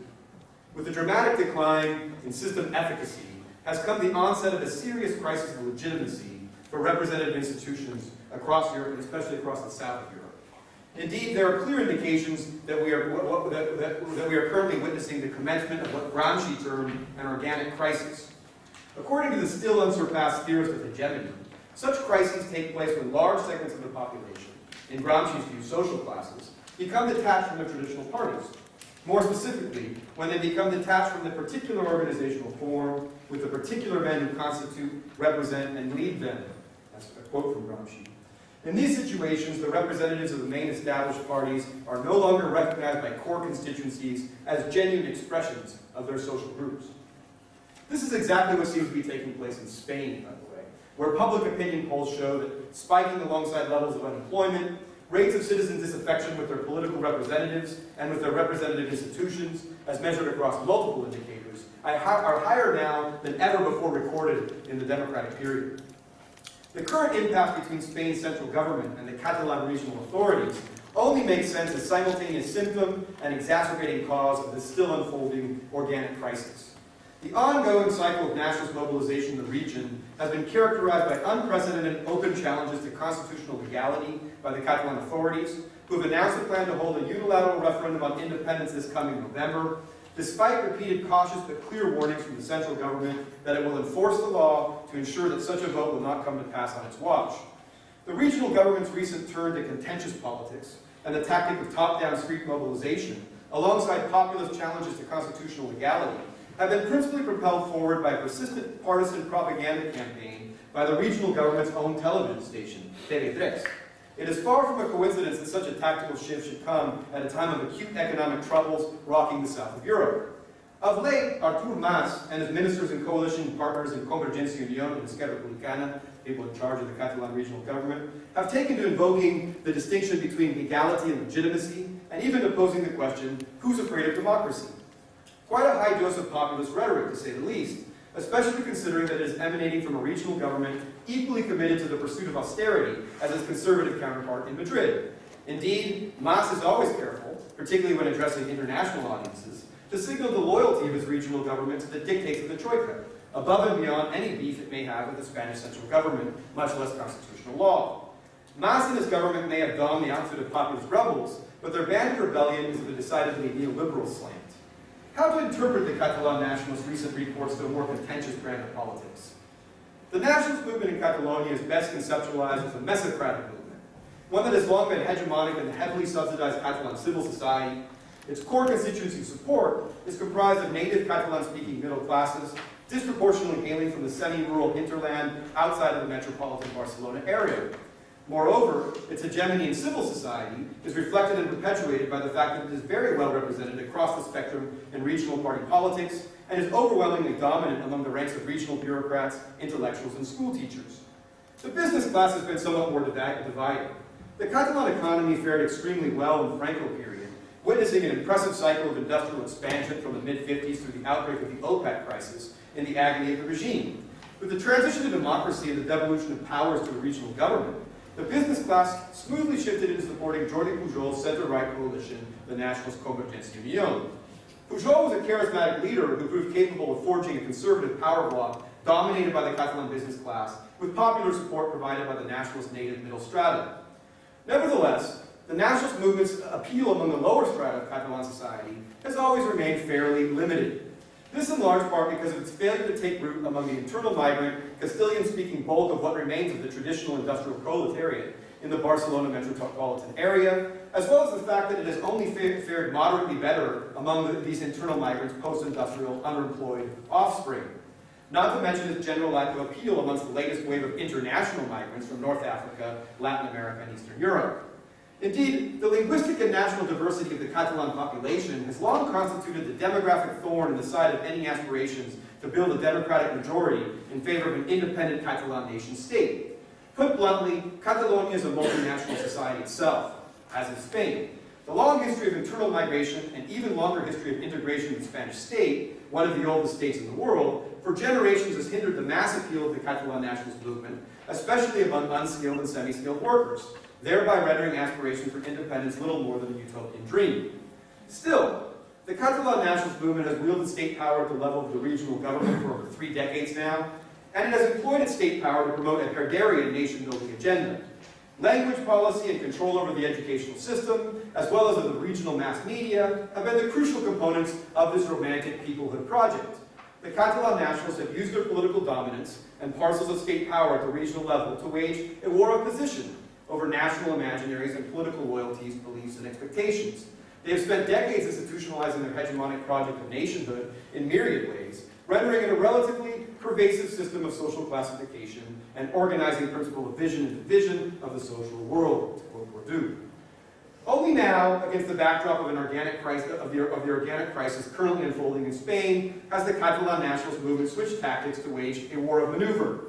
With the dramatic decline in system efficacy has come the onset of a serious crisis of legitimacy for representative institutions across Europe, and especially across the south of Europe. Indeed, there are clear indications that we are currently witnessing the commencement of what Gramsci termed an organic crisis. According to the still unsurpassed theorist of hegemony, such crises take place when large segments of the population, in Gramsci's view social classes, become detached from their traditional parties. More specifically, when they become detached from the particular organizational form with the particular men who constitute, represent, and lead them. That's a quote from Gramsci. In these situations, the representatives of the main established parties are no longer recognized by core constituencies as genuine expressions of their social groups. This is exactly what seems to be taking place in Spain, by the way, where public opinion polls show that spiking alongside levels of unemployment, rates of citizen disaffection with their political representatives and with their representative institutions, as measured across multiple indicators, are higher now than ever before recorded in the democratic period. The current impasse between Spain's central government and the Catalan regional authorities only makes sense as simultaneous symptom and exacerbating cause of this still unfolding organic crisis. The ongoing cycle of nationalist mobilization in the region has been characterized by unprecedented open challenges to constitutional legality by the Catalan authorities, who have announced a plan to hold a unilateral referendum on independence this coming November, despite repeated cautious but clear warnings from the central government that it will enforce the law to ensure that such a vote will not come to pass on its watch. The regional government's recent turn to contentious politics and the tactic of top-down street mobilization, alongside populist challenges to constitutional legality, have been principally propelled forward by a persistent partisan propaganda campaign by the regional government's own television station, TV3. It is far from a coincidence that such a tactical shift should come at a time of acute economic troubles rocking the south of Europe. Of late, Artur Mas and his ministers and coalition partners in Convergencia y Unión and Esquerra Republicana, people in charge of the Catalan regional government, have taken to invoking the distinction between legality and legitimacy, and even to posing the question, who's afraid of democracy? Quite a high dose of populist rhetoric, to say the least, especially considering that it is emanating from a regional government equally committed to the pursuit of austerity as its conservative counterpart in Madrid. Indeed, Mas is always careful, particularly when addressing international audiences, to signal the loyalty of his regional government to the dictates of the Troika, above and beyond any beef it may have with the Spanish central government, much less constitutional law. Mas and his government may have donned the outfit of populist rebels, but their band of rebellion is of a decidedly neoliberal slant. How to interpret the Catalan nationalists' recent recourse to a more contentious brand of politics? The nationalist movement in Catalonia is best conceptualized as a mesocratic movement, one that has long been hegemonic in the heavily subsidized Catalan civil society. Its core constituency support is comprised of native Catalan-speaking middle classes, disproportionately hailing from the semi-rural hinterland outside of the metropolitan Barcelona area. Moreover, its hegemony in civil society is reflected and perpetuated by the fact that it is very well represented across the spectrum in regional party politics and is overwhelmingly dominant among the ranks of regional bureaucrats, intellectuals, and school teachers. The business class has been somewhat more divided. The Catalan economy fared extremely well in the Franco period, witnessing an impressive cycle of industrial expansion from the mid-50s through the outbreak of the OPEC crisis in the agony of the regime. With the transition to democracy and the devolution of powers to a regional government, the business class smoothly shifted into supporting Jordi Pujol's center-right coalition, the nationalist Convergencia y Unión. Pujol was a charismatic leader who proved capable of forging a conservative power bloc dominated by the Catalan business class, with popular support provided by the nationalist native middle strata. Nevertheless, the nationalist movement's appeal among the lower strata of Catalan society has always remained fairly limited. This in large part because of its failure to take root among the internal migrant, Castilian-speaking bulk of what remains of the traditional industrial proletariat in the Barcelona metropolitan area, as well as the fact that it has only fared moderately better among these internal migrants' post-industrial, unemployed offspring. Not to mention its general lack of appeal amongst the latest wave of international migrants from North Africa, Latin America, and Eastern Europe. Indeed, the linguistic and national diversity of the Catalan population has long constituted the demographic thorn in the side of any aspirations to build a democratic majority in favor of an independent Catalan nation state. Put bluntly, Catalonia is a multinational society itself, as is Spain. The long history of internal migration and even longer history of integration with the Spanish state, one of the oldest states in the world, for generations has hindered the mass appeal of the Catalan nationalist movement, especially among unskilled and semi-skilled workers, thereby rendering aspiration for independence little more than a utopian dream. Still, the Catalan nationalist movement has wielded state power at the level of the regional government for over 3 decades now, and it has employed its state power to promote a Herderian nation-building agenda. Language policy and control over the educational system, as well as of the regional mass media, have been the crucial components of this romantic peoplehood project. The Catalan nationalists have used their political dominance and parcels of state power at the regional level to wage a war of position over national imaginaries and political loyalties, beliefs, and expectations. They have spent decades institutionalizing their hegemonic project of nationhood in myriad ways, rendering it a relatively pervasive system of social classification and organizing principle of vision and division of the social world, to quote Bourdieu. Only now, against the backdrop of an organic crisis, of the organic crisis currently unfolding in Spain, has the Catalan nationalist movement switched tactics to wage a war of maneuver.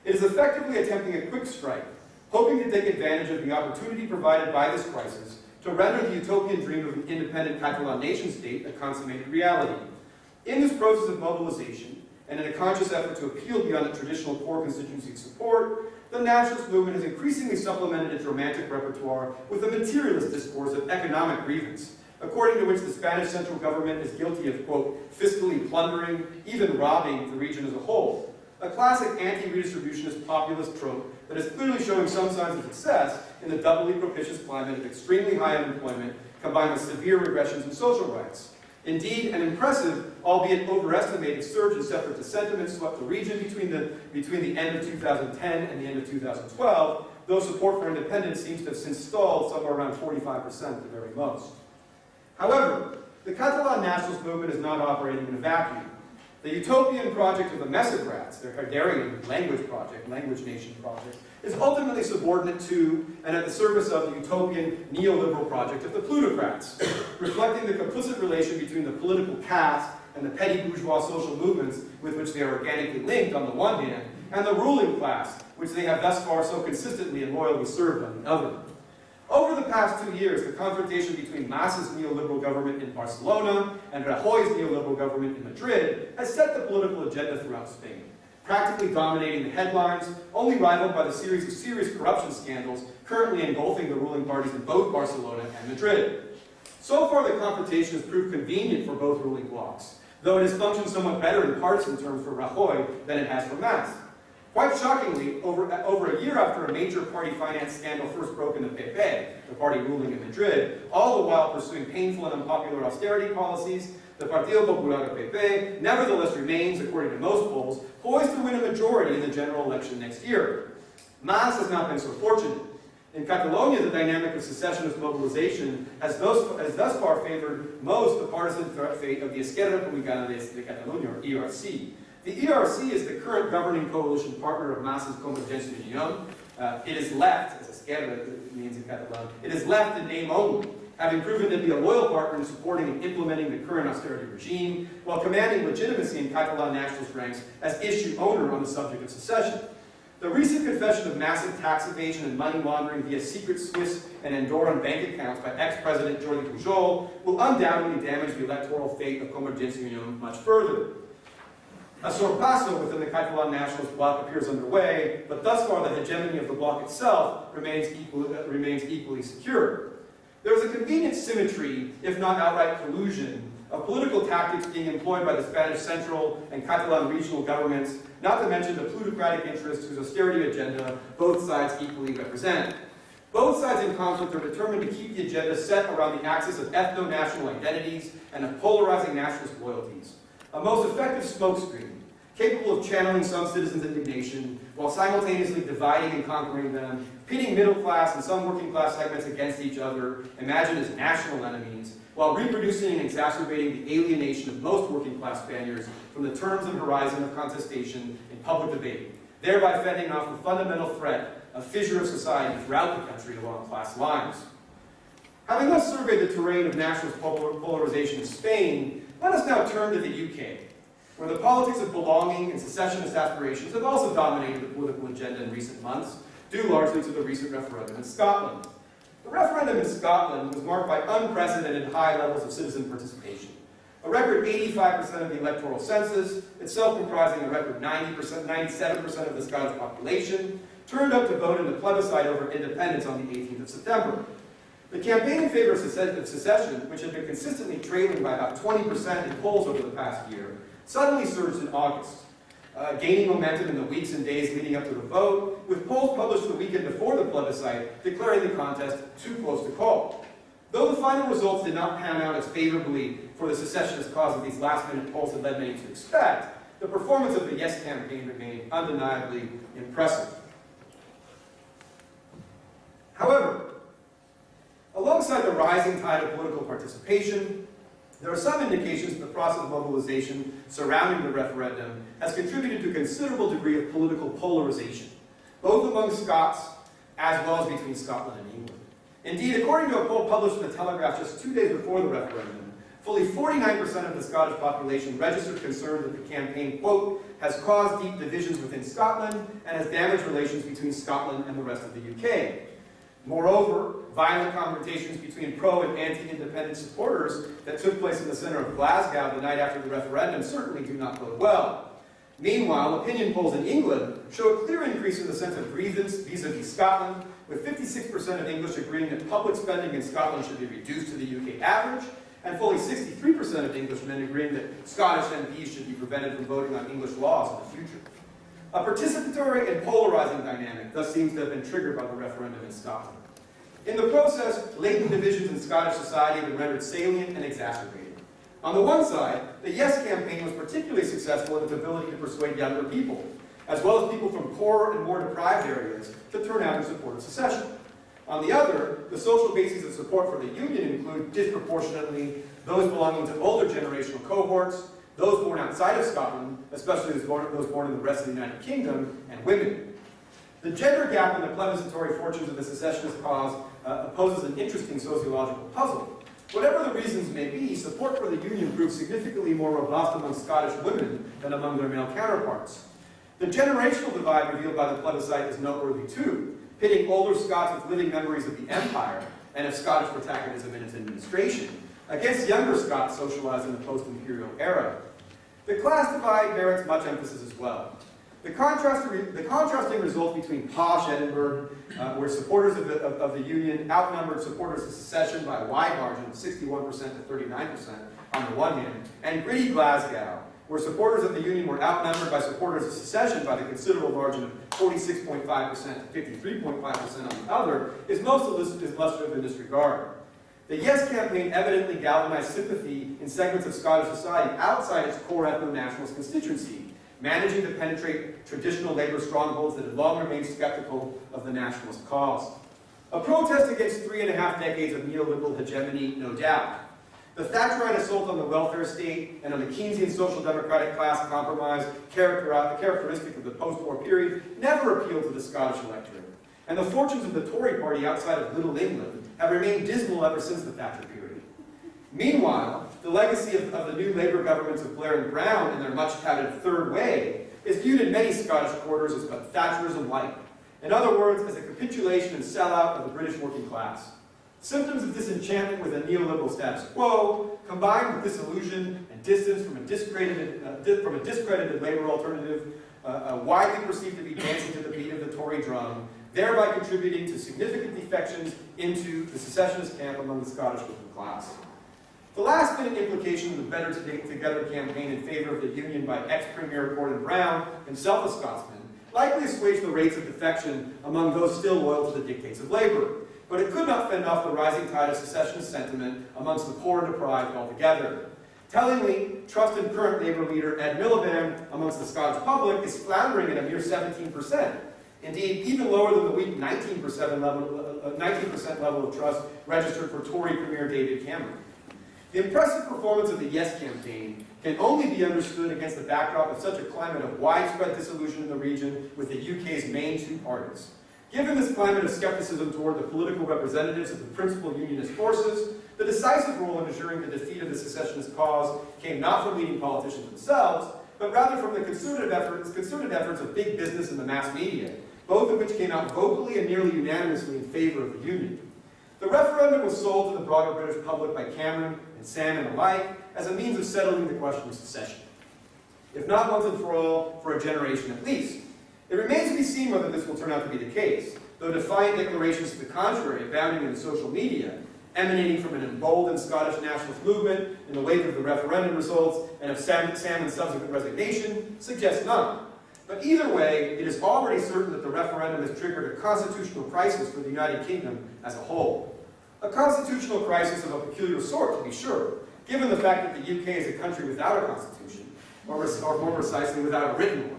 It is effectively attempting a quick strike, hoping to take advantage of the opportunity provided by this crisis to render the utopian dream of an independent Catalan nation-state a consummated reality. In this process of mobilization, and in a conscious effort to appeal beyond the traditional core constituency support, the nationalist movement has increasingly supplemented its romantic repertoire with a materialist discourse of economic grievance, according to which the Spanish central government is guilty of, quote, fiscally plundering, even robbing the region as a whole. A classic anti-redistributionist populist trope that is clearly showing some signs of success in the doubly propitious climate of extremely high unemployment combined with severe regressions in social rights. Indeed, an impressive, albeit overestimated, surge in separatist sentiment swept the region between the end of 2010 and the end of 2012, though support for independence seems to have since stalled somewhere around 45% at the very most. However, the Catalan nationalist movement is not operating in a vacuum. The utopian project of the Messocrats, their Herderian language project, language nation project, is ultimately subordinate to and at the service of the utopian neoliberal project of the plutocrats, reflecting the complicit relation between the political caste and the petty bourgeois social movements with which they are organically linked on the one hand, and the ruling class, which they have thus far so consistently and loyally served on the other. Over the past 2 years, the confrontation between Mas's neoliberal government in Barcelona and Rajoy's neoliberal government in Madrid has set the political agenda throughout Spain, practically dominating the headlines, only rivaled by the series of serious corruption scandals currently engulfing the ruling parties in both Barcelona and Madrid. So far, the confrontation has proved convenient for both ruling blocs, though it has functioned somewhat better in partisan terms for Rajoy than it has for Mas. Quite shockingly, over a year after a major party finance scandal first broke in the Pepe, the party ruling in Madrid, all the while pursuing painful and unpopular austerity policies, the Partido Popular Pepe nevertheless remains, according to most polls, poised to win a majority in the general election next year. Mas has not been so fortunate. In Catalonia, the dynamic of secessionist mobilization has thus far favored most the partisan fate of the Esquerra Republicana de Catalunya, or ERC. The ERC is the current governing coalition partner of Mas's Convergencia y Unión. It is left, as Esquerra means in Catalan, it is left in name only, having proven to be a loyal partner in supporting and implementing the current austerity regime, while commanding legitimacy in Catalan nationalist ranks as issue owner on the subject of secession. The recent confession of massive tax evasion and money laundering via secret Swiss and Andorran bank accounts by ex-President Jordi Pujol will undoubtedly damage the electoral fate of Convergencia y Unión much further. A sorpaso within the Catalan nationalist bloc appears underway, but thus far the hegemony of the bloc itself remains equally secure. There is a convenient symmetry, if not outright collusion, of political tactics being employed by the Spanish central and Catalan regional governments, not to mention the plutocratic interests whose austerity agenda both sides equally represent. Both sides in conflict are determined to keep the agenda set around the axis of ethno-national identities and of polarizing nationalist loyalties. A most effective smokescreen, capable of channeling some citizens' indignation while simultaneously dividing and conquering them, pitting middle class and some working class segments against each other, imagined as national enemies, while reproducing and exacerbating the alienation of most working class Spaniards from the terms and horizon of contestation in public debate, thereby fending off the fundamental threat of fissure of society throughout the country along class lines. Having thus surveyed the terrain of nationalist polarization in Spain, let us now turn to the UK, where the politics of belonging and secessionist aspirations have also dominated the political agenda in recent months, due largely to the recent referendum in Scotland. The referendum in Scotland was marked by unprecedented high levels of citizen participation. A record 85% of the electoral census, itself comprising a record 97% of the Scottish population, turned up to vote in the plebiscite over independence on the 18th of September. The campaign in favor of secession, which had been consistently trailing by about 20% in polls over the past year, suddenly surged in August, gaining momentum in the weeks and days leading up to the vote, with polls published the weekend before the plebiscite declaring the contest too close to call. Though the final results did not pan out as favorably for the secessionist cause as these last-minute polls had led many to expect, the performance of the Yes campaign remained undeniably impressive. However, alongside the rising tide of political participation, there are some indications that the process of mobilization surrounding the referendum has contributed to a considerable degree of political polarization, both among Scots as well as between Scotland and England. Indeed, according to a poll published in the Telegraph just 2 days before the referendum, fully 49% of the Scottish population registered concern that the campaign, quote, has caused deep divisions within Scotland and has damaged relations between Scotland and the rest of the UK. Moreover, violent confrontations between pro- and anti-independent supporters that took place in the centre of Glasgow the night after the referendum certainly do not bode well. Meanwhile, opinion polls in England show a clear increase in the sense of grievance vis-a-vis Scotland, with 56% of English agreeing that public spending in Scotland should be reduced to the UK average, and fully 63% of Englishmen agreeing that Scottish MPs should be prevented from voting on English laws in the future. A participatory and polarizing dynamic thus seems to have been triggered by the referendum in Scotland. In the process, latent divisions in Scottish society have been rendered salient and exacerbated. On the one side, the Yes campaign was particularly successful in its ability to persuade younger people, as well as people from poorer and more deprived areas, to turn out in support of secession. On the other, the social bases of support for the Union include disproportionately those belonging to older generational cohorts, those born outside of Scotland, especially those born in the rest of the United Kingdom, and women. The gender gap in the plebiscitary fortunes of the secessionist cause poses an interesting sociological puzzle. Whatever the reasons may be, support for the Union proved significantly more robust among Scottish women than among their male counterparts. The generational divide revealed by the plebiscite is noteworthy too, pitting older Scots with living memories of the Empire and of Scottish protagonism in its administration against younger Scots socialized in the post-imperial era. The class divide merits much emphasis as well. The contrasting results between posh Edinburgh, where supporters of the Union outnumbered supporters of secession by a wide margin of 61% to 39% on the one hand, and gritty Glasgow, where supporters of the Union were outnumbered by supporters of secession by the considerable margin of 46.5% to 53.5% on the other, is most illustrative in this regard. The Yes campaign evidently galvanized sympathy in segments of Scottish society outside its core ethno-nationalist constituency, managing to penetrate traditional labor strongholds that had long remained skeptical of the nationalist cause. A protest against 3.5 decades of neoliberal hegemony, no doubt. The Thatcherite assault on the welfare state and on the Keynesian social democratic class compromise, characteristic of the post-war period, never appealed to the Scottish electorate. And the fortunes of the Tory party outside of Little England have remained dismal ever since the Thatcher period. Meanwhile, the legacy of the new Labour governments of Blair and Brown and their much-touted third way is viewed in many Scottish quarters as but Thatcherism light. In other words, as a capitulation and sellout of the British working class. Symptoms of disenchantment with a neoliberal status quo, combined with disillusion and distance from a discredited Labour alternative, widely perceived to be dancing to the beat of the Tory drum, thereby contributing to significant defections into the secessionist camp among the Scottish working class. The last-minute implication of the Better Together campaign in favor of the Union by ex-Premier Gordon Brown, himself a Scotsman, likely assuaged the rates of defection among those still loyal to the dictates of Labour, but it could not fend off the rising tide of secessionist sentiment amongst the poor and deprived altogether. Tellingly, trust in current Labour leader Ed Miliband amongst the Scottish public is floundering at a mere 17%. Indeed, even lower than the weak 19% level of trust registered for Tory Premier David Cameron. The impressive performance of the Yes campaign can only be understood against the backdrop of such a climate of widespread disillusion in the region with the UK's main two parties. Given this climate of skepticism toward the political representatives of the principal unionist forces, the decisive role in ensuring the defeat of the secessionist cause came not from leading politicians themselves, but rather from the concerted efforts of big business and the mass media, both of which came out vocally and nearly unanimously in favor of the Union. The referendum was sold to the broader British public by Cameron and Salmon alike as a means of settling the question of secession. If not once and for all, for a generation at least. It remains to be seen whether this will turn out to be the case, though defiant declarations to the contrary abounding in the social media, emanating from an emboldened Scottish nationalist movement in the wake of the referendum results and of Salmon's subsequent resignation, suggest none. But either way, it is already certain that the referendum has triggered a constitutional crisis for the United Kingdom as a whole. A constitutional crisis of a peculiar sort, to be sure, given the fact that the UK is a country without a constitution, or more precisely, without a written one.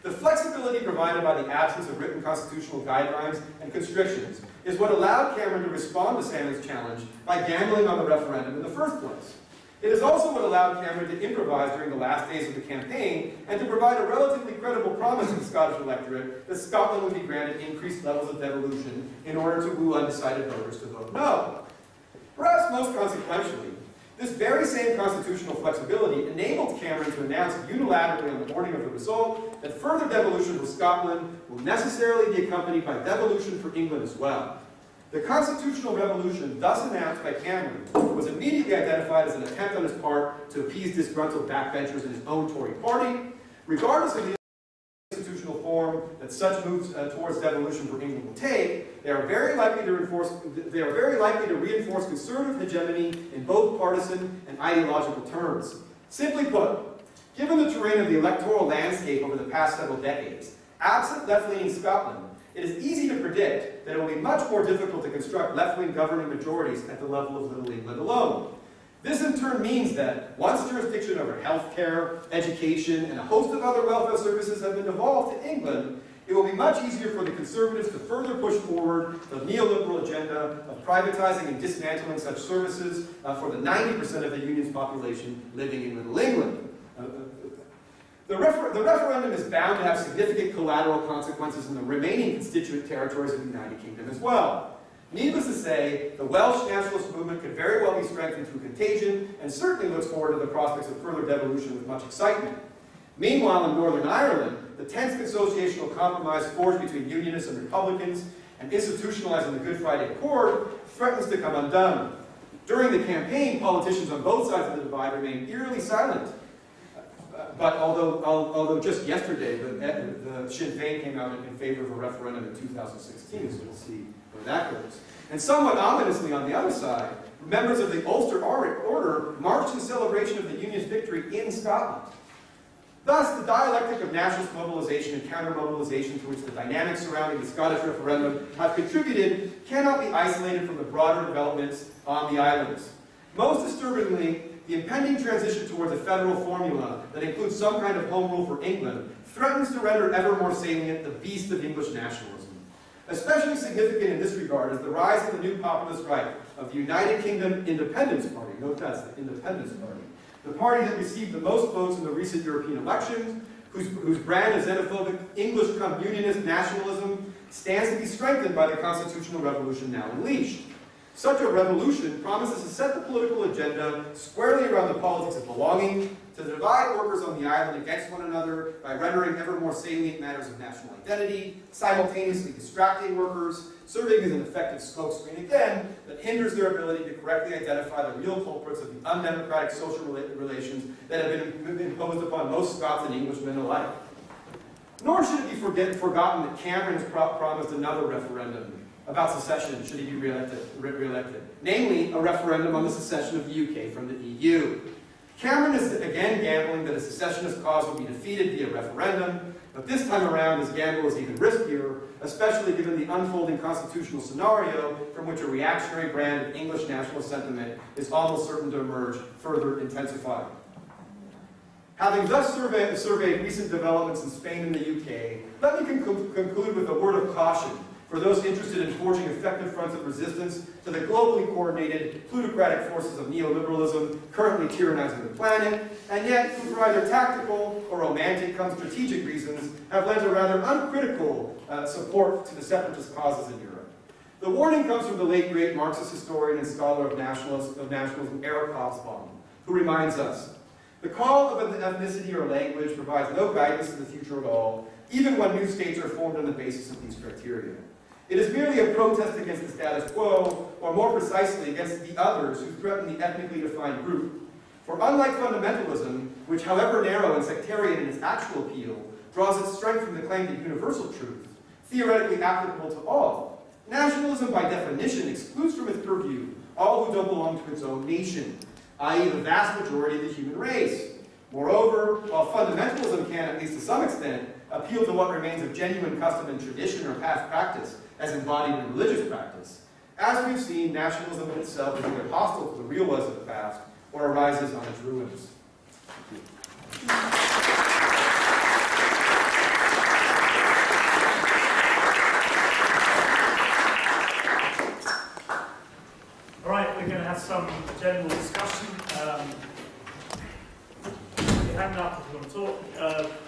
The flexibility provided by the absence of written constitutional guidelines and constrictions is what allowed Cameron to respond to Salmon's challenge by gambling on the referendum in the first place. It is also what allowed Cameron to improvise during the last days of the campaign and to provide a relatively credible promise to the Scottish electorate that Scotland would be granted increased levels of devolution in order to woo undecided voters to vote no. Perhaps most consequentially, this very same constitutional flexibility enabled Cameron to announce unilaterally on the morning of the result that further devolution for Scotland will necessarily be accompanied by devolution for England as well. The constitutional revolution thus announced by Cameron was immediately identified as an attempt on his part to appease disgruntled backbenchers in his own Tory party, Regardless of the institutional form that such moves towards devolution for England will take, they are very likely to reinforce conservative hegemony in both partisan and ideological terms. Simply put, given the terrain of the electoral landscape over the past several decades, absent left-leaning Scotland, it is easy to predict that it will be much more difficult to construct left-wing governing majorities at the level of Little England alone. This in turn means that once jurisdiction over healthcare, education, and a host of other welfare services have been devolved to England, it will be much easier for the Conservatives to further push forward the neoliberal agenda of privatizing and dismantling such services for the 90% of the Union's population living in Little England. The referendum is bound to have significant collateral consequences in the remaining constituent territories of the United Kingdom as well. Needless to say, the Welsh nationalist movement could very well be strengthened through contagion and certainly looks forward to the prospects of further devolution with much excitement. Meanwhile, in Northern Ireland, the tense consociational compromise forged between Unionists and Republicans and institutionalized in the Good Friday Accord threatens to come undone. During the campaign, politicians on both sides of the divide remained eerily silent. But although just yesterday the Sinn Féin came out in favor of a referendum in 2016, so we'll see where that goes. And somewhat ominously on the other side, members of the Ulster Order marched in celebration of the Union's victory in Scotland. Thus, the dialectic of nationalist mobilization and counter-mobilization to which the dynamics surrounding the Scottish referendum have contributed cannot be isolated from the broader developments on the islands. Most disturbingly, the impending transition towards a federal formula that includes some kind of home rule for England threatens to render ever more salient the beast of English nationalism. Especially significant in this regard is the rise of the new populist right of the United Kingdom Independence Party. Note that's the Independence Party. The party that received the most votes in the recent European elections, whose brand of xenophobic English communionist nationalism stands to be strengthened by the constitutional revolution now unleashed. Such a revolution promises to set the political agenda squarely around the politics of belonging, to divide workers on the island against one another by rendering ever more salient matters of national identity, simultaneously distracting workers, serving as an effective smokescreen again that hinders their ability to correctly identify the real culprits of the undemocratic social relations that have been imposed upon most Scots and Englishmen alike. Nor should it be forgotten that Cameron has promised another referendum about secession, should he be re-elected. Namely, a referendum on the secession of the UK from the EU. Cameron is again gambling that a secessionist cause will be defeated via referendum, but this time around his gamble is even riskier, especially given the unfolding constitutional scenario from which a reactionary brand of English nationalist sentiment is almost certain to emerge, further intensified. Having thus surveyed recent developments in Spain and the UK, let me conclude with a word of caution for those interested in forging effective fronts of resistance to the globally coordinated plutocratic forces of neoliberalism currently tyrannizing the planet, and yet who for either tactical or romantic come strategic reasons have lent a rather uncritical support to the separatist causes in Europe. The warning comes from the late great Marxist historian and scholar of nationalism, Eric Hobsbawm, who reminds us, the call of an ethnicity or language provides no guidance to the future at all, even when new states are formed on the basis of these criteria. It is merely a protest against the status quo, or more precisely, against the others who threaten the ethnically defined group. For unlike fundamentalism, which however narrow and sectarian in its actual appeal, draws its strength from the claim to universal truth, theoretically applicable to all, nationalism by definition excludes from its purview all who don't belong to its own nation, i.e. the vast majority of the human race. Moreover, while fundamentalism can, at least to some extent, appeal to what remains of genuine custom and tradition or past practice, as embodied in religious practice, as we've seen, nationalism in itself is either hostile to the real was of the past or arises on its ruins. All right, we're going to have some general discussion. Put your hand up if you want to talk,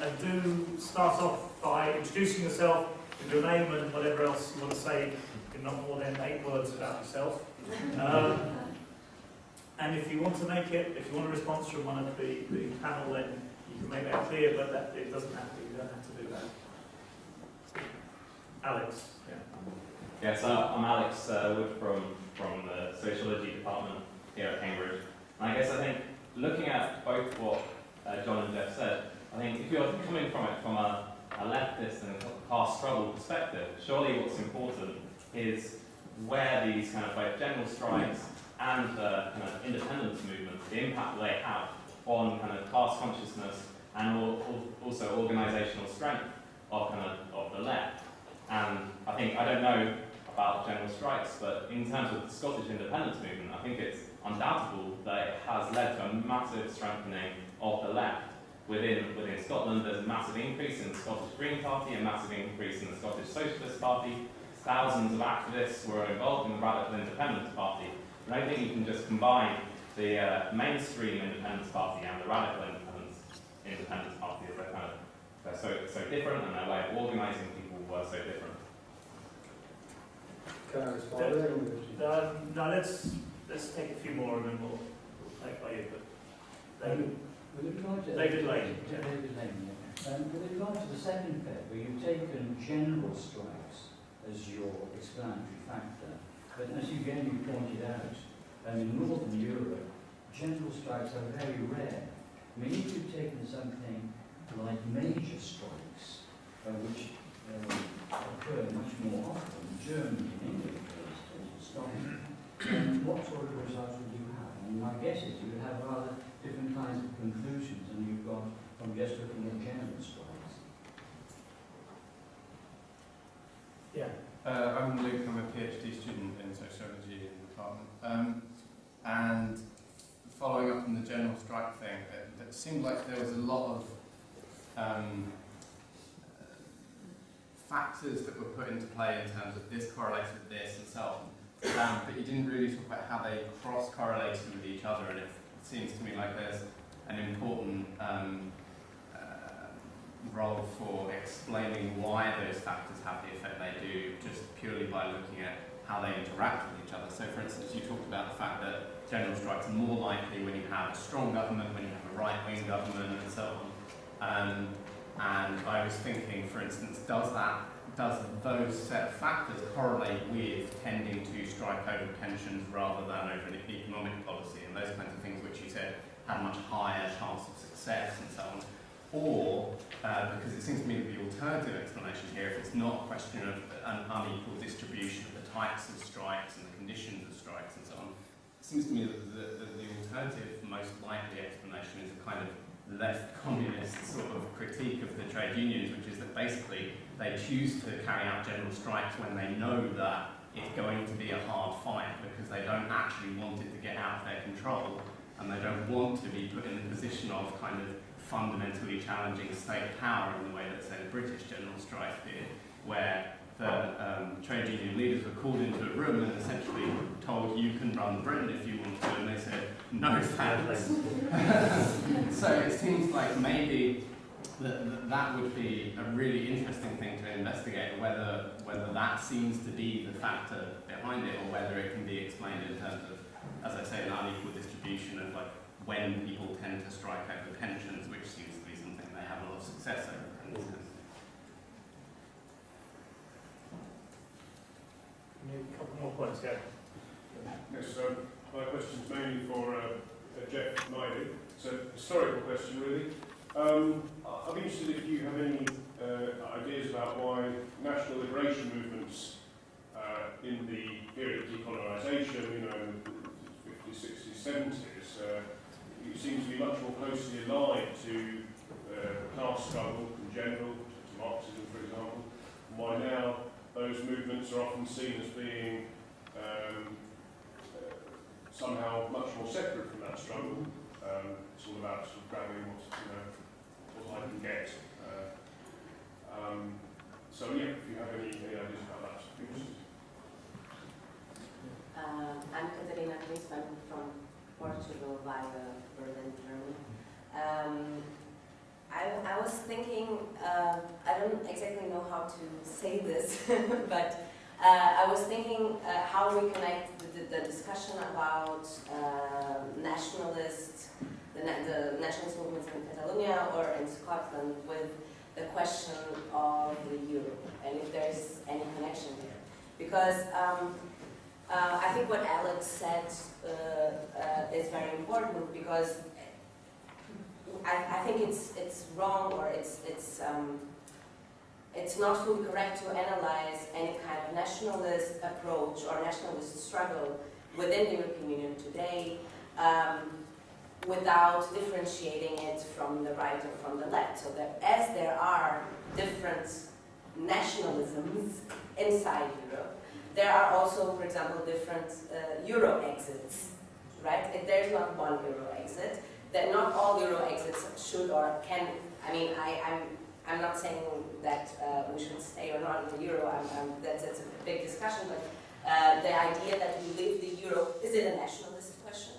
and do start off by introducing yourself with your name and whatever else you want to say in not more than 8 words about yourself. And if you want to make it, if you want a response from one of the panel, then you can make that clear, but it doesn't have to. You don't have to do that. Alex. Yeah. Yes, I'm Alex Wood from the Sociology department here at Cambridge. And I think looking at both what John and Jeff said, I think if you're coming from it from a leftist and class struggle perspective, surely what's important is where these kind of both general strikes and the kind of independence movements, the impact they have on kind of class consciousness and also organisational strength of the left. And I think, I don't know about general strikes, but in terms of the Scottish independence movement, I think it's undoubtable that it has led to a massive strengthening of the left. Within Scotland, there's a massive increase in the Scottish Green Party, a massive increase in the Scottish Socialist Party. Thousands of activists were involved in the Radical Independence Party. And I don't think you can just combine the mainstream Independence Party and the Radical Independence Party as they're so different, and their way of organising people were so different. Can I respond? No, let's take a few more and then we'll take by you. But David Lane. David Lane, yeah. With regard to the second paper, you've taken general strikes as your explanatory factor, but as you again pointed out, in Northern Europe, general strikes are very rare. I mean, if you've taken something like major strikes, which occur much more often in Germany and England, for instance, Scotland, what sort of results would you have? And my guess is you would have rather different kinds of conclusions than you've got from just looking at general strikes. Yeah. I'm Luke, I'm a PhD student in sociology in the department. And following up on the general strike thing, it seemed like there was a lot of factors that were put into play in terms of this correlates with this and so on. But you didn't really talk about how they cross-correlated with each other, and it seems to me like there's an important role for explaining why those factors have the effect they do, just purely by looking at how they interact with each other. So for instance, you talked about the fact that general strikes are more likely when you have a strong government, when you have a right-wing government, and so on. And I was thinking, for instance, does those set of factors correlate with tending to strike over pensions rather than over an economic policy and those kinds of things which you said had a much higher chance of success and so on? Or, because it seems to me that the alternative explanation here, if it's not a question of an unequal distribution of the types of strikes and the conditions of strikes and so on, it seems to me that the alternative, most likely explanation is a kind of left communist sort of critique of the trade unions, which is that basically they choose to carry out general strikes when they know that it's going to be a hard fight because they don't actually want it to get out of their control and they don't want to be put in the position of kind of fundamentally challenging state power in the way that, say, the British general strike did, where the trade union leaders were called into a room and essentially told, you can run Britain if you want to, and they said, no thanks. So it seems like maybe that would be a really interesting thing to investigate, whether that seems to be the factor behind it, or whether it can be explained in terms of, as I say, an unequal distribution of like when people tend to strike over pensions, which seems to be something they have a lot of success over. A couple more points, yeah. Yes, so my question is mainly for Jeff Miley. It's a historical question, really. I'd be interested if you have any ideas about why national liberation movements in the period of decolonisation, in the 50s, 60s, 70s, you seem to be much more closely aligned to class struggle in general, to Marxism, for example, and why now those movements are often seen as being somehow much more separate from that struggle. It's all about sort of grabbing what I can get. So yeah, if you have any ideas about that, I'd be interested. I'm Katarina Griezmann from Portugal via Berlin, Germany. I was thinking, I don't exactly know how to say this, but I was thinking how we connect the discussion about the nationalist movements in Catalonia or in Scotland with the question of the euro, and if there's any connection here. Because I think what Alex said is very important, because I think it's wrong, or it's not fully correct to analyze any kind of nationalist approach or nationalist struggle within the European Union today without differentiating it from the right or from the left. So that as there are different nationalisms inside Europe, there are also, for example, different Euro exits, right? There's not one Euro exit. That not all Euro exits should or can. I mean, I'm not saying that we should stay or not in the Euro. That's a big discussion. But the idea that we leave the Euro, is it a nationalist question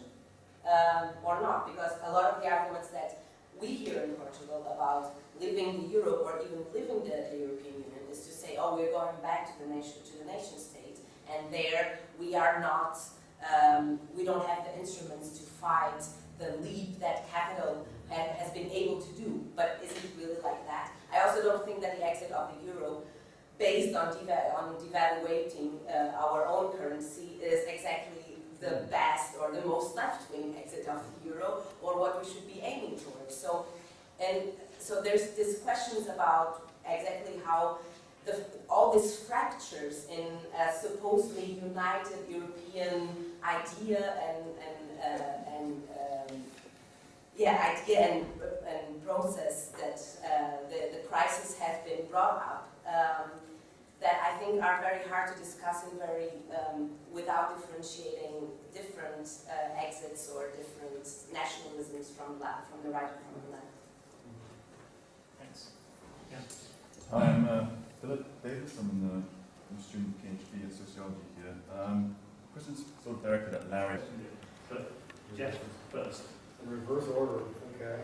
or not? Because a lot of the arguments that we hear in Portugal about leaving the Euro or even leaving the European Union is to say, oh, we're going back to the nation state, and there we are not. We don't have the instruments to fight the leap that capital has been able to do. But is it really like that? I also don't think that the exit of the Euro, based on devaluating our own currency, is exactly the best or the most left-wing exit of the Euro, or what we should be aiming towards. So there's these questions about exactly how all these fractures in a supposedly united European idea and process that the crisis has been brought up, that I think are very hard to discuss and very without differentiating different exits or different nationalisms from the right or from the left. Thanks. Yeah. Hi, I'm Philip Davis. I'm a student PhD in sociology here. Questions sort of directed at Larry. But Jeff first. In reverse order, okay.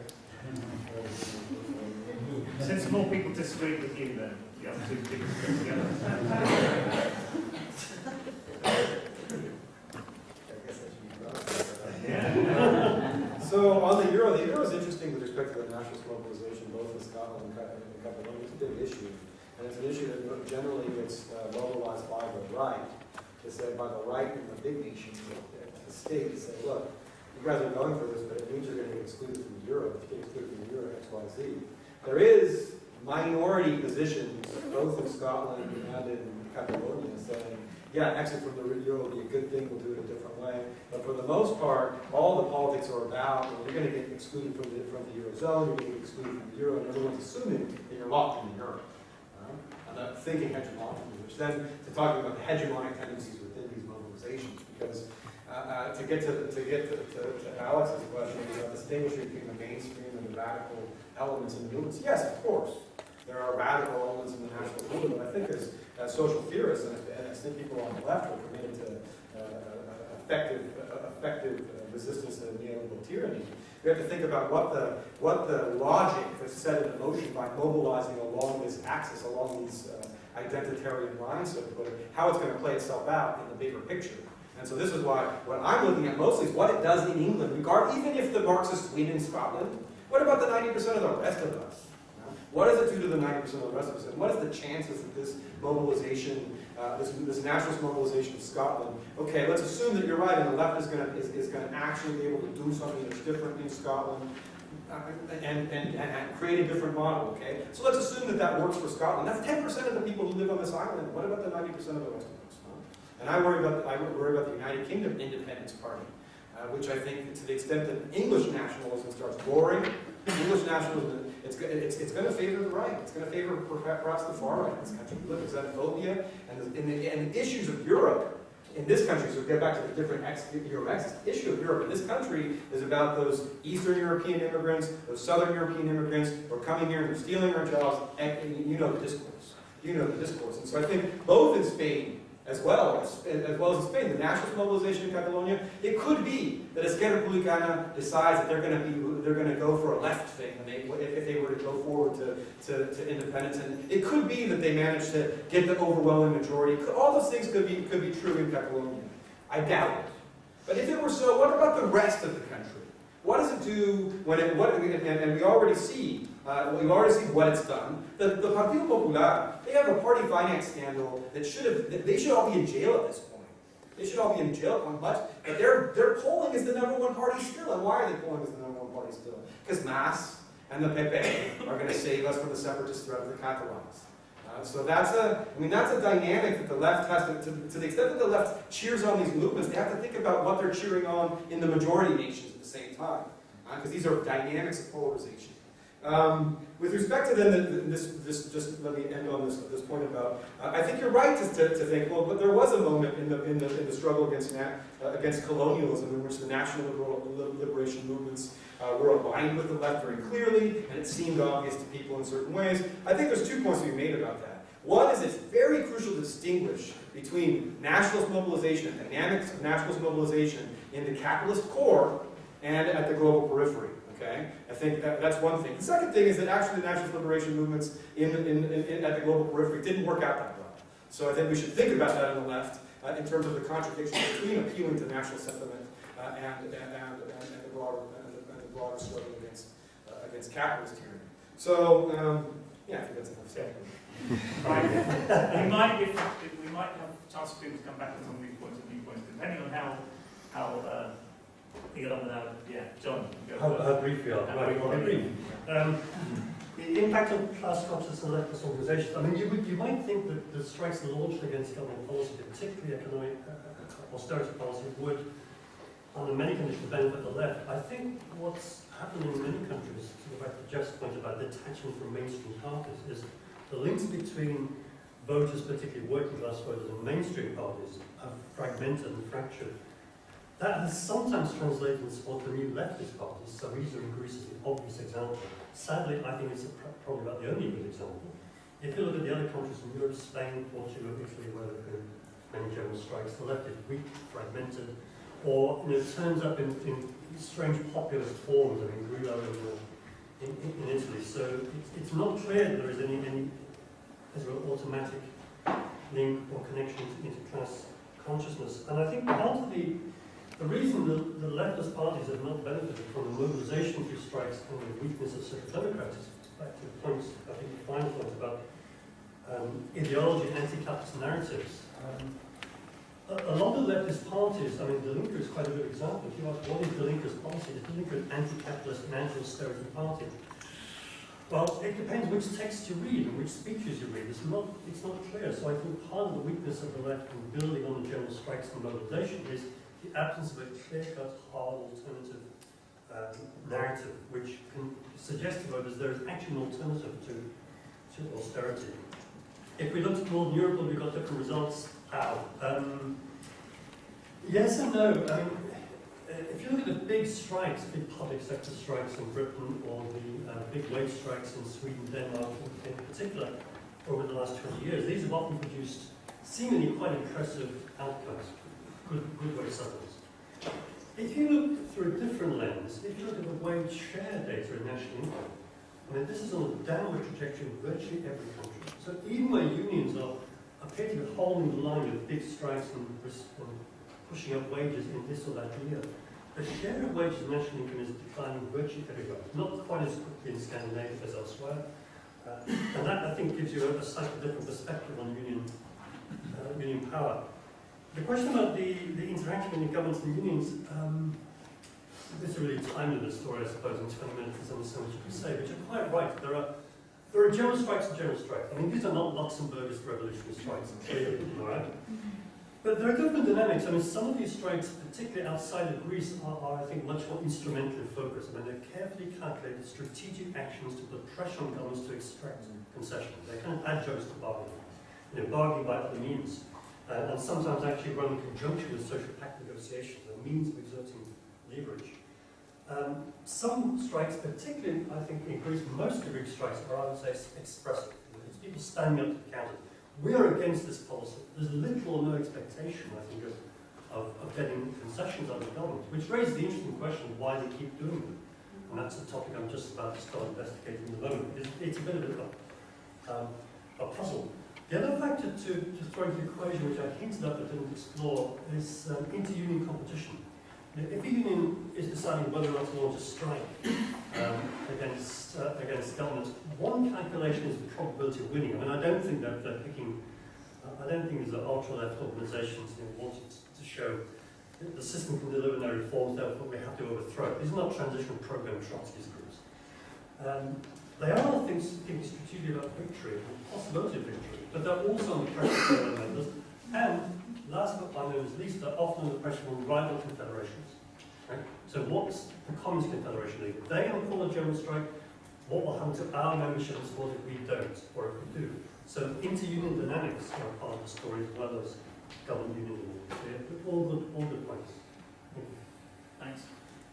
Since more people disagree with you, then you have two people to go together. Yeah. So on the euro is interesting with respect to the nationalist mobilization, both in Scotland and Catalonia. It's a big issue, and it's an issue that generally gets mobilized by the right. To say by the right and the big nations, the state, to say, look, you guys are going for this, but it means you're going to get excluded from the euro. If you get excluded from the euro, X, Y, Z. There is minority positions, both in Scotland and in Catalonia, saying, yeah, exit from the euro will be a good thing, we'll do it a different way. But for the most part, all the politics are about, well, you're going to get excluded from the eurozone, you're going to get excluded from the euro, and everyone's assuming that you're locked in the euro. And that thinking hegemonically, which then to talking about the hegemonic tendencies within these mobilizations, because to get to Alex's question about distinguishing between the mainstream and the radical elements in the movements, yes, of course, there are radical elements in the national movement, but I think as social theorists, and I think people on the left are committed to effective resistance to neoliberal tyranny, we have to think about what the logic that's set into motion by mobilizing along this axis, along these identitarian lines, so to put it, how it's going to play itself out in the bigger picture. And so this is why what I'm looking at mostly is what it does in England, even if the Marxists win in Scotland, what about the 90% of the rest of us? What does it do to the 90% of the rest of us? And what is the chances that this mobilization, this nationalist mobilization of Scotland, okay, let's assume that you're right and the left is going to actually be able to do something that's different in Scotland and create a different model, okay? So let's assume that works for Scotland. That's 10% of the people who live on this island. What about the 90% of the rest of us? And I worry about the United Kingdom Independence Party, which I think, to the extent that English nationalism starts roaring, English nationalism, it's going to favor the right. It's going to favor perhaps the far right in this country. Look at xenophobia and the issues of Europe in this country. So we get back to the different Euro axis. The issue of Europe in this country is about those Eastern European immigrants, those Southern European immigrants who are coming here and they're stealing our jobs. And you know the discourse. You know the discourse. And so I think both in Spain, as well as in Spain, the nationalist mobilization in Catalonia, it could be that Esquerra Republicana decides that they're going to go for a left thing if they were to go forward to independence, and it could be that they manage to get the overwhelming majority. All those things could be true in Catalonia. I doubt it. But if it were so, what about the rest of the country? What does it do when and we already see. We've already seen what it's done. The Partido Popular, they have a party finance scandal that they should all be in jail at this point. They should all be in jail, but their polling is the #1 party still. And why are they polling as the #1 party still? Because Mas and the Pepe are going to save us from the separatist threat of the Catalans. So that's a dynamic that the left has to the extent that the left cheers on these movements, they have to think about what they're cheering on in the majority nations at the same time, because these are dynamics of polarization. With respect to then just let me end on this point about. I think you're right to think. Well, but there was a moment in the struggle against colonialism in which the national liberation movements were aligned with the left very clearly, and it seemed obvious to people in certain ways. I think there's 2 points to be made about that. One is it's very crucial to distinguish between nationalist mobilization, dynamics of nationalist mobilization in the capitalist core and at the global periphery. Okay, I think that's one thing. The second thing is that actually the nationalist liberation movements at the global periphery didn't work out that well. So I think we should think about that on the left in terms of the contradiction between appealing to national sentiment and the broader struggle against capitalist tyranny. So yeah, I think that's enough said. Right. we might have a chance for people to come back on some of these points, depending on how you get on with that. Yeah, John. How brief we are. Right, well, brief. The impact of class consciousness and leftist organisations. I mean, you might think that the strikes launched against government policy, particularly economic austerity policy, would, under many conditions, benefit the left. I think what's happening in many countries, to go back to Jeff's point about detachment from mainstream parties, is the links between voters, particularly working class voters, and mainstream parties have fragmented and fractured. That has sometimes translated into what the new leftist parties, Syriza in Greece is the obvious example. Sadly, I think it's probably about the only good example. If you look at the other countries in Europe, Spain, Portugal, Italy, where there have been many general strikes, the left is weak, fragmented, or turns up in strange populist forms. I mean, Grillo in Italy. So it's not clear that there is any automatic link or connection into class consciousness. And I think part of the reason the leftist parties have not benefited from the mobilization through strikes and the weakness of social democrats is back to the points, I think the final point about ideology and anti-capitalist narratives. A lot of leftist parties, I mean, the Linke is quite a good example. If you ask what is the Linke's policy, is the Linke an anti-capitalist and anti-austerity party? Well, it depends which text you read and which speeches you read. It's not clear. So I think part of the weakness of the left in building on the general strikes and mobilization is the absence of a clear-cut, hard alternative narrative, which can suggest to voters there is actually an alternative to austerity. If we look at Northern Europe, we've got different results. How? Yes and no. I mean, if you look at the big strikes, big public sector strikes in Britain, or the big wage strikes in Sweden, Denmark in particular, over the last 20 years, these have often produced seemingly quite impressive outcomes. Good wage settlements. If you look through a different lens, if you look at the wage share data in national income, I mean, this is on a downward trajectory in virtually every country. So even where unions appear to be holding the line with big strikes and pushing up wages in this or that year, the share of wages in national income is declining virtually everywhere. Not quite as quickly in Scandinavia as elsewhere. And that, I think, gives you a slightly different perspective on union power. The question about the interaction between governments and unions, this is really time in the story, I suppose, in 20 minutes there's only so much you can say, but you're quite right. There are general strikes and general strikes. I mean, these are not Luxembourgist revolutionary strikes, clearly, all right? But there are different dynamics. I mean, some of these strikes, particularly outside of Greece, are I think, much more instrumentally focused. I mean, they're carefully calculated strategic actions to put pressure on governments to extract concessions. They're kind of adjuncts to bargaining, bargaining by other means. And sometimes actually run in conjunction with social pact negotiations, a means of exerting leverage. Some strikes, particularly, I think, in Greece, most of the Greek strikes are, I would say, expressive. It's people standing up to the counter. We are against this policy. There's little or no expectation, I think, of getting concessions out of the government, which raises the interesting question of why they keep doing it. And that's a topic I'm just about to start investigating in the moment. It's a bit of a puzzle. The other factor to throw into the equation, which I hinted at but didn't explore, is inter-union competition. If a union is deciding whether or not to launch a strike against government, one calculation is the probability of winning. I mean, I don't think that they're picking I don't think there's ultra-left organisations wanting to show that the system can deliver no reforms, therefore we have to overthrow it. These are not transitional program Trotskyist groups. They are thinking strategically about victory and possibility of victory, but they're also under pressure from their members. And last but by no means least, they're often under pressure from rival confederations. Right? So what's the Communist Confederation League? If they don't call a general strike, what will happen to our membership and support if we don't, or if we do? So inter-union dynamics are part of the story as well as government union. So yeah, all good points. Thanks.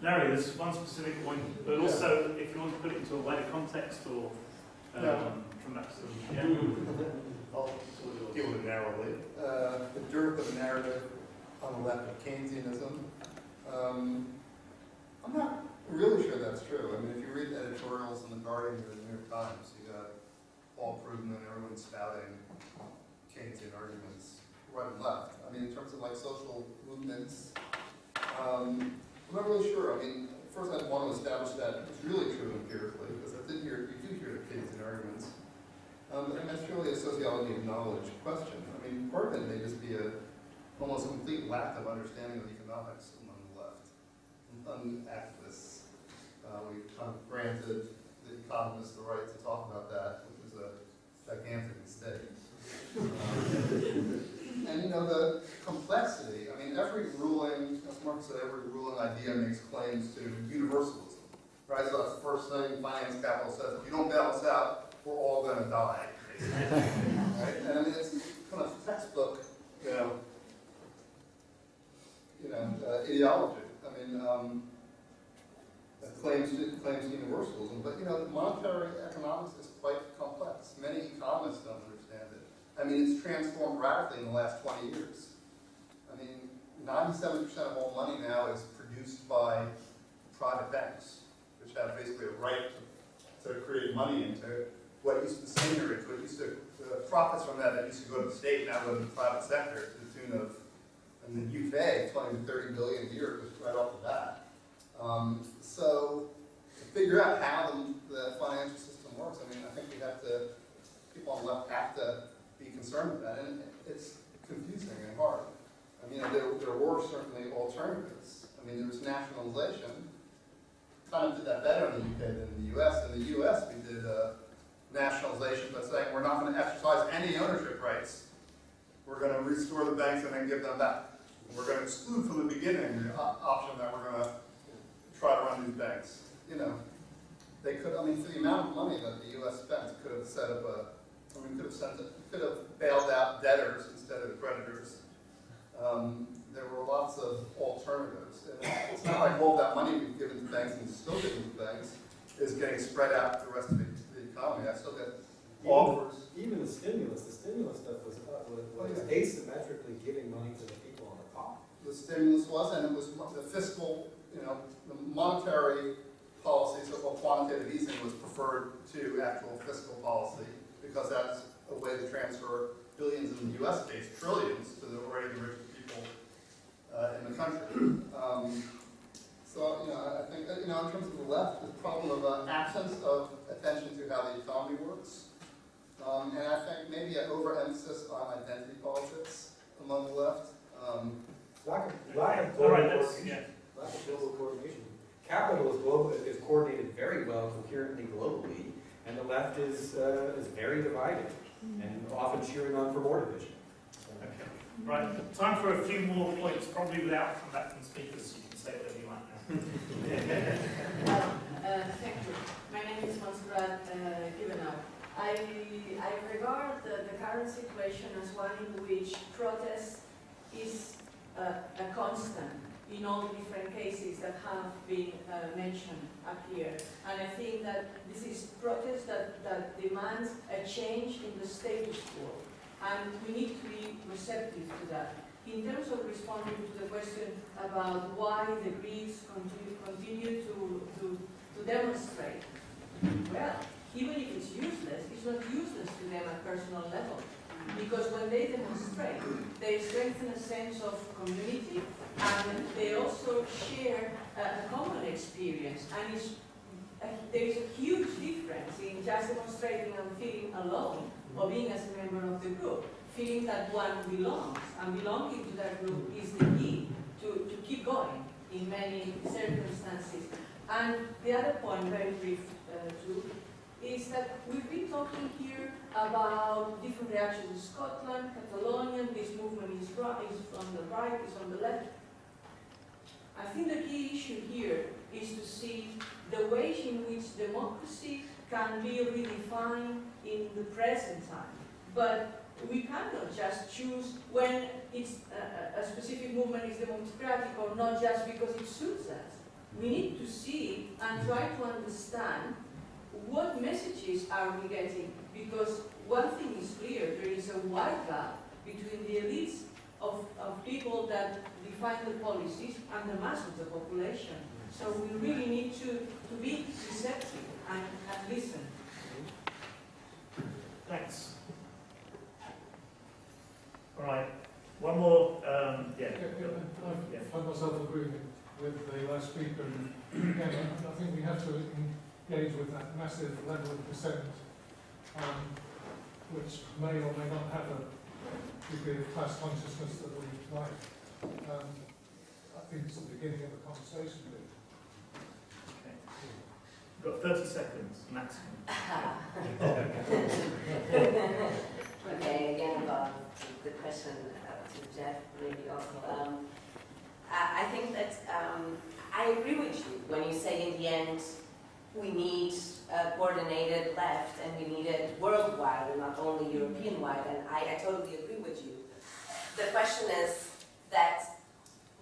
Larry, there's one specific point, but also if you want to put it into a wider context or come back to I'll deal with it narrowly. The dearth of narrative on the left of Keynesianism. I'm not really sure that's true. I mean, if you read editorials in the Guardian or the New York Times, you got Paul Krugman and everyone spouting Keynesian arguments right and left. I mean, in terms of like social movements, I'm not really sure. I mean, first I want to establish that it's really true empirically, because you do hear the Keynesian arguments. And that's really a sociology of knowledge question. I mean, part of it may just be a almost complete lack of understanding of economics among the left. Activists. We've kind of granted the economists the right to talk about that, which is a gigantic mistake. And you know, the complexity, I mean, every ruling, as Mark said, every ruling idea makes claims to universalism. Right? So that's the first thing finance capital says. If you don't balance out, we're all going to die. Right? And I mean, it's kind of textbook, ideology. I mean, claims universalism, but you know, monetary economics is quite complex. Many economists don't understand it. I mean, it's transformed radically in the last 20 years. I mean, 97% of all money now is produced by private banks, which have basically a right to create money into what used to seigniorage, what used to, the profits from that used to go to the state, now go to the private sector to the tune of, in the UK, 20 to 30 billion a year just right off the bat. So to figure out how the financial system works, I mean, I think people on the left have to be concerned with that, and it's confusing and hard. I mean, there were certainly alternatives. I mean, there was nationalization. Kind of did that better in the UK than in the US. In the US, we did nationalization, but saying we're not going to exercise any ownership rights. We're going to restore the banks and then give them back. We're going to exclude from the beginning the option that we're going to try to run these banks. You know, they could, I mean, for the amount of money that the U.S. spent, could have set up could have bailed out debtors instead of creditors. There were lots of alternatives. And it's not like all that money we've given to banks and still giving to banks is getting spread out to the rest of the economy. I still get offers. Even the stimulus stuff was asymmetrically giving money to the people on the top. The stimulus was, and it was the fiscal, the monetary policy, so-called quantitative easing, was preferred to actual fiscal policy because that's a way to transfer billions in the U.S. case, trillions to the already rich people in the country. So, I think that, in terms of the left, the problem of absence of attention to how the economy works, and I think maybe an overemphasis on identity politics among the left. Lack of global coordination. Capital is coordinated very well, coherently globally, and the left is very divided and often cheering on for more division. Okay. Right. Time for a few more points, probably without coming back from the speakers. You can say whatever you want now. Thank you. My name is Montserrat Givenau. I regard the current situation as one in which protest is a constant in all different cases that have been mentioned up here. And I think that this is protest that demands a change in the status quo. And we need to be receptive to that. In terms of responding to the question about why the Greeks continue to demonstrate, well, even if it's useless, it's not useless to them at personal level. Because when they demonstrate, they strengthen a sense of community, and they also share a common experience. And there is a huge difference in just demonstrating and feeling alone or being as a member of the group, feeling that one belongs, and belonging to that group is the key to keep going in many circumstances. And the other point, very brief too, is that we've been talking here about different reactions in Scotland, Catalonia, this movement is on the right, is on the left. I think the key issue here is to see the ways in which democracy can be redefined in the present time. But we cannot just choose when it's a specific movement is democratic or not just because it suits us. We need to see and try to understand what messages are we getting, because one thing is clear, there is a wide gap between the elites of people that define the policies and the mass of the population. So we really need to be receptive and listen. Thanks. All right, one more, yeah. I find myself agreeing with the last speaker. And again, I think we have to engage with that massive level of dissent, which may or may not have a degree of class consciousness that we like. I think it's the beginning of a conversation. Okay. You've got 30 seconds maximum. Okay, again about the question to Jeff, maybe also. I think that I agree with you when you say in the end we need a coordinated left and we need it worldwide and not only European-wide, and I totally agree with you. The question is that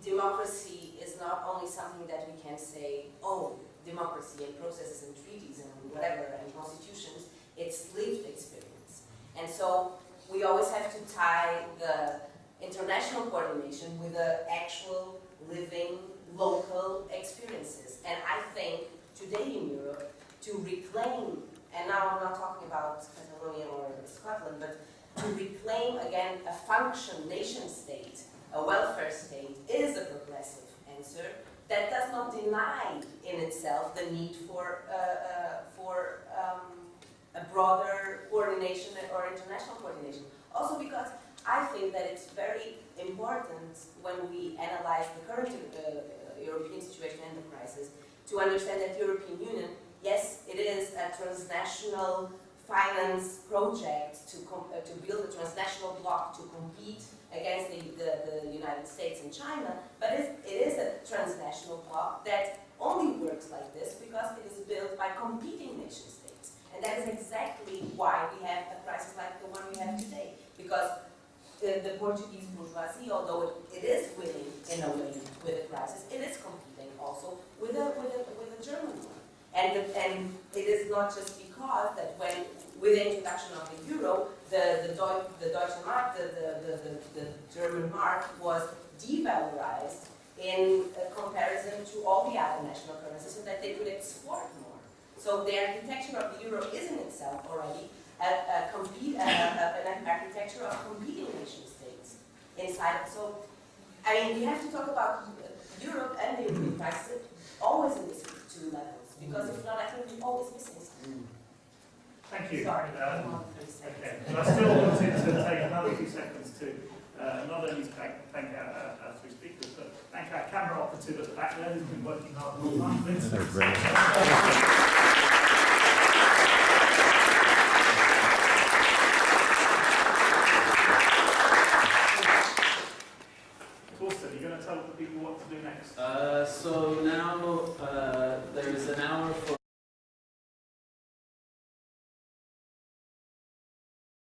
democracy is not only something that we can say, oh, democracy and processes and treaties and whatever and constitutions, it's lived experience. And so we always have to tie the international coordination with the actual living local experiences. And I think today in Europe, to reclaim, and now I'm not talking about Catalonia or Scotland, but to reclaim again a function nation state, a welfare state, is a progressive answer that does not deny in itself the need for a broader coordination or international coordination. Also because I think that it's very important when we analyze the current European situation and the crisis to understand that the European Union, yes, it is a transnational finance project to build a transnational bloc to compete against the United States and China, but it is a transnational bloc that only works like this because it is built by competing nation states. And that is exactly why we have a crisis like the one we have today. Because the Portuguese bourgeoisie, although it is winning in a way with the crisis, it is competing also with a German one. And it is not just because that when, with the introduction of the euro, the Deutsche Mark, the German mark, was devalorized in comparison to all the other national currencies so that they could export more. So the architecture of the euro is in itself already an architecture of competing nation states inside. So, I mean, we have to talk about Europe and the European crisis always in these two levels, because if not, I think we're always missing something. Thank you. Sorry. Okay, but I still wanted to take another few seconds to not only thank our three speakers, but thank our camera operative at the back there who's been working hard all time. Torsten, you're going to tell the people what to do next? So now there is an hour for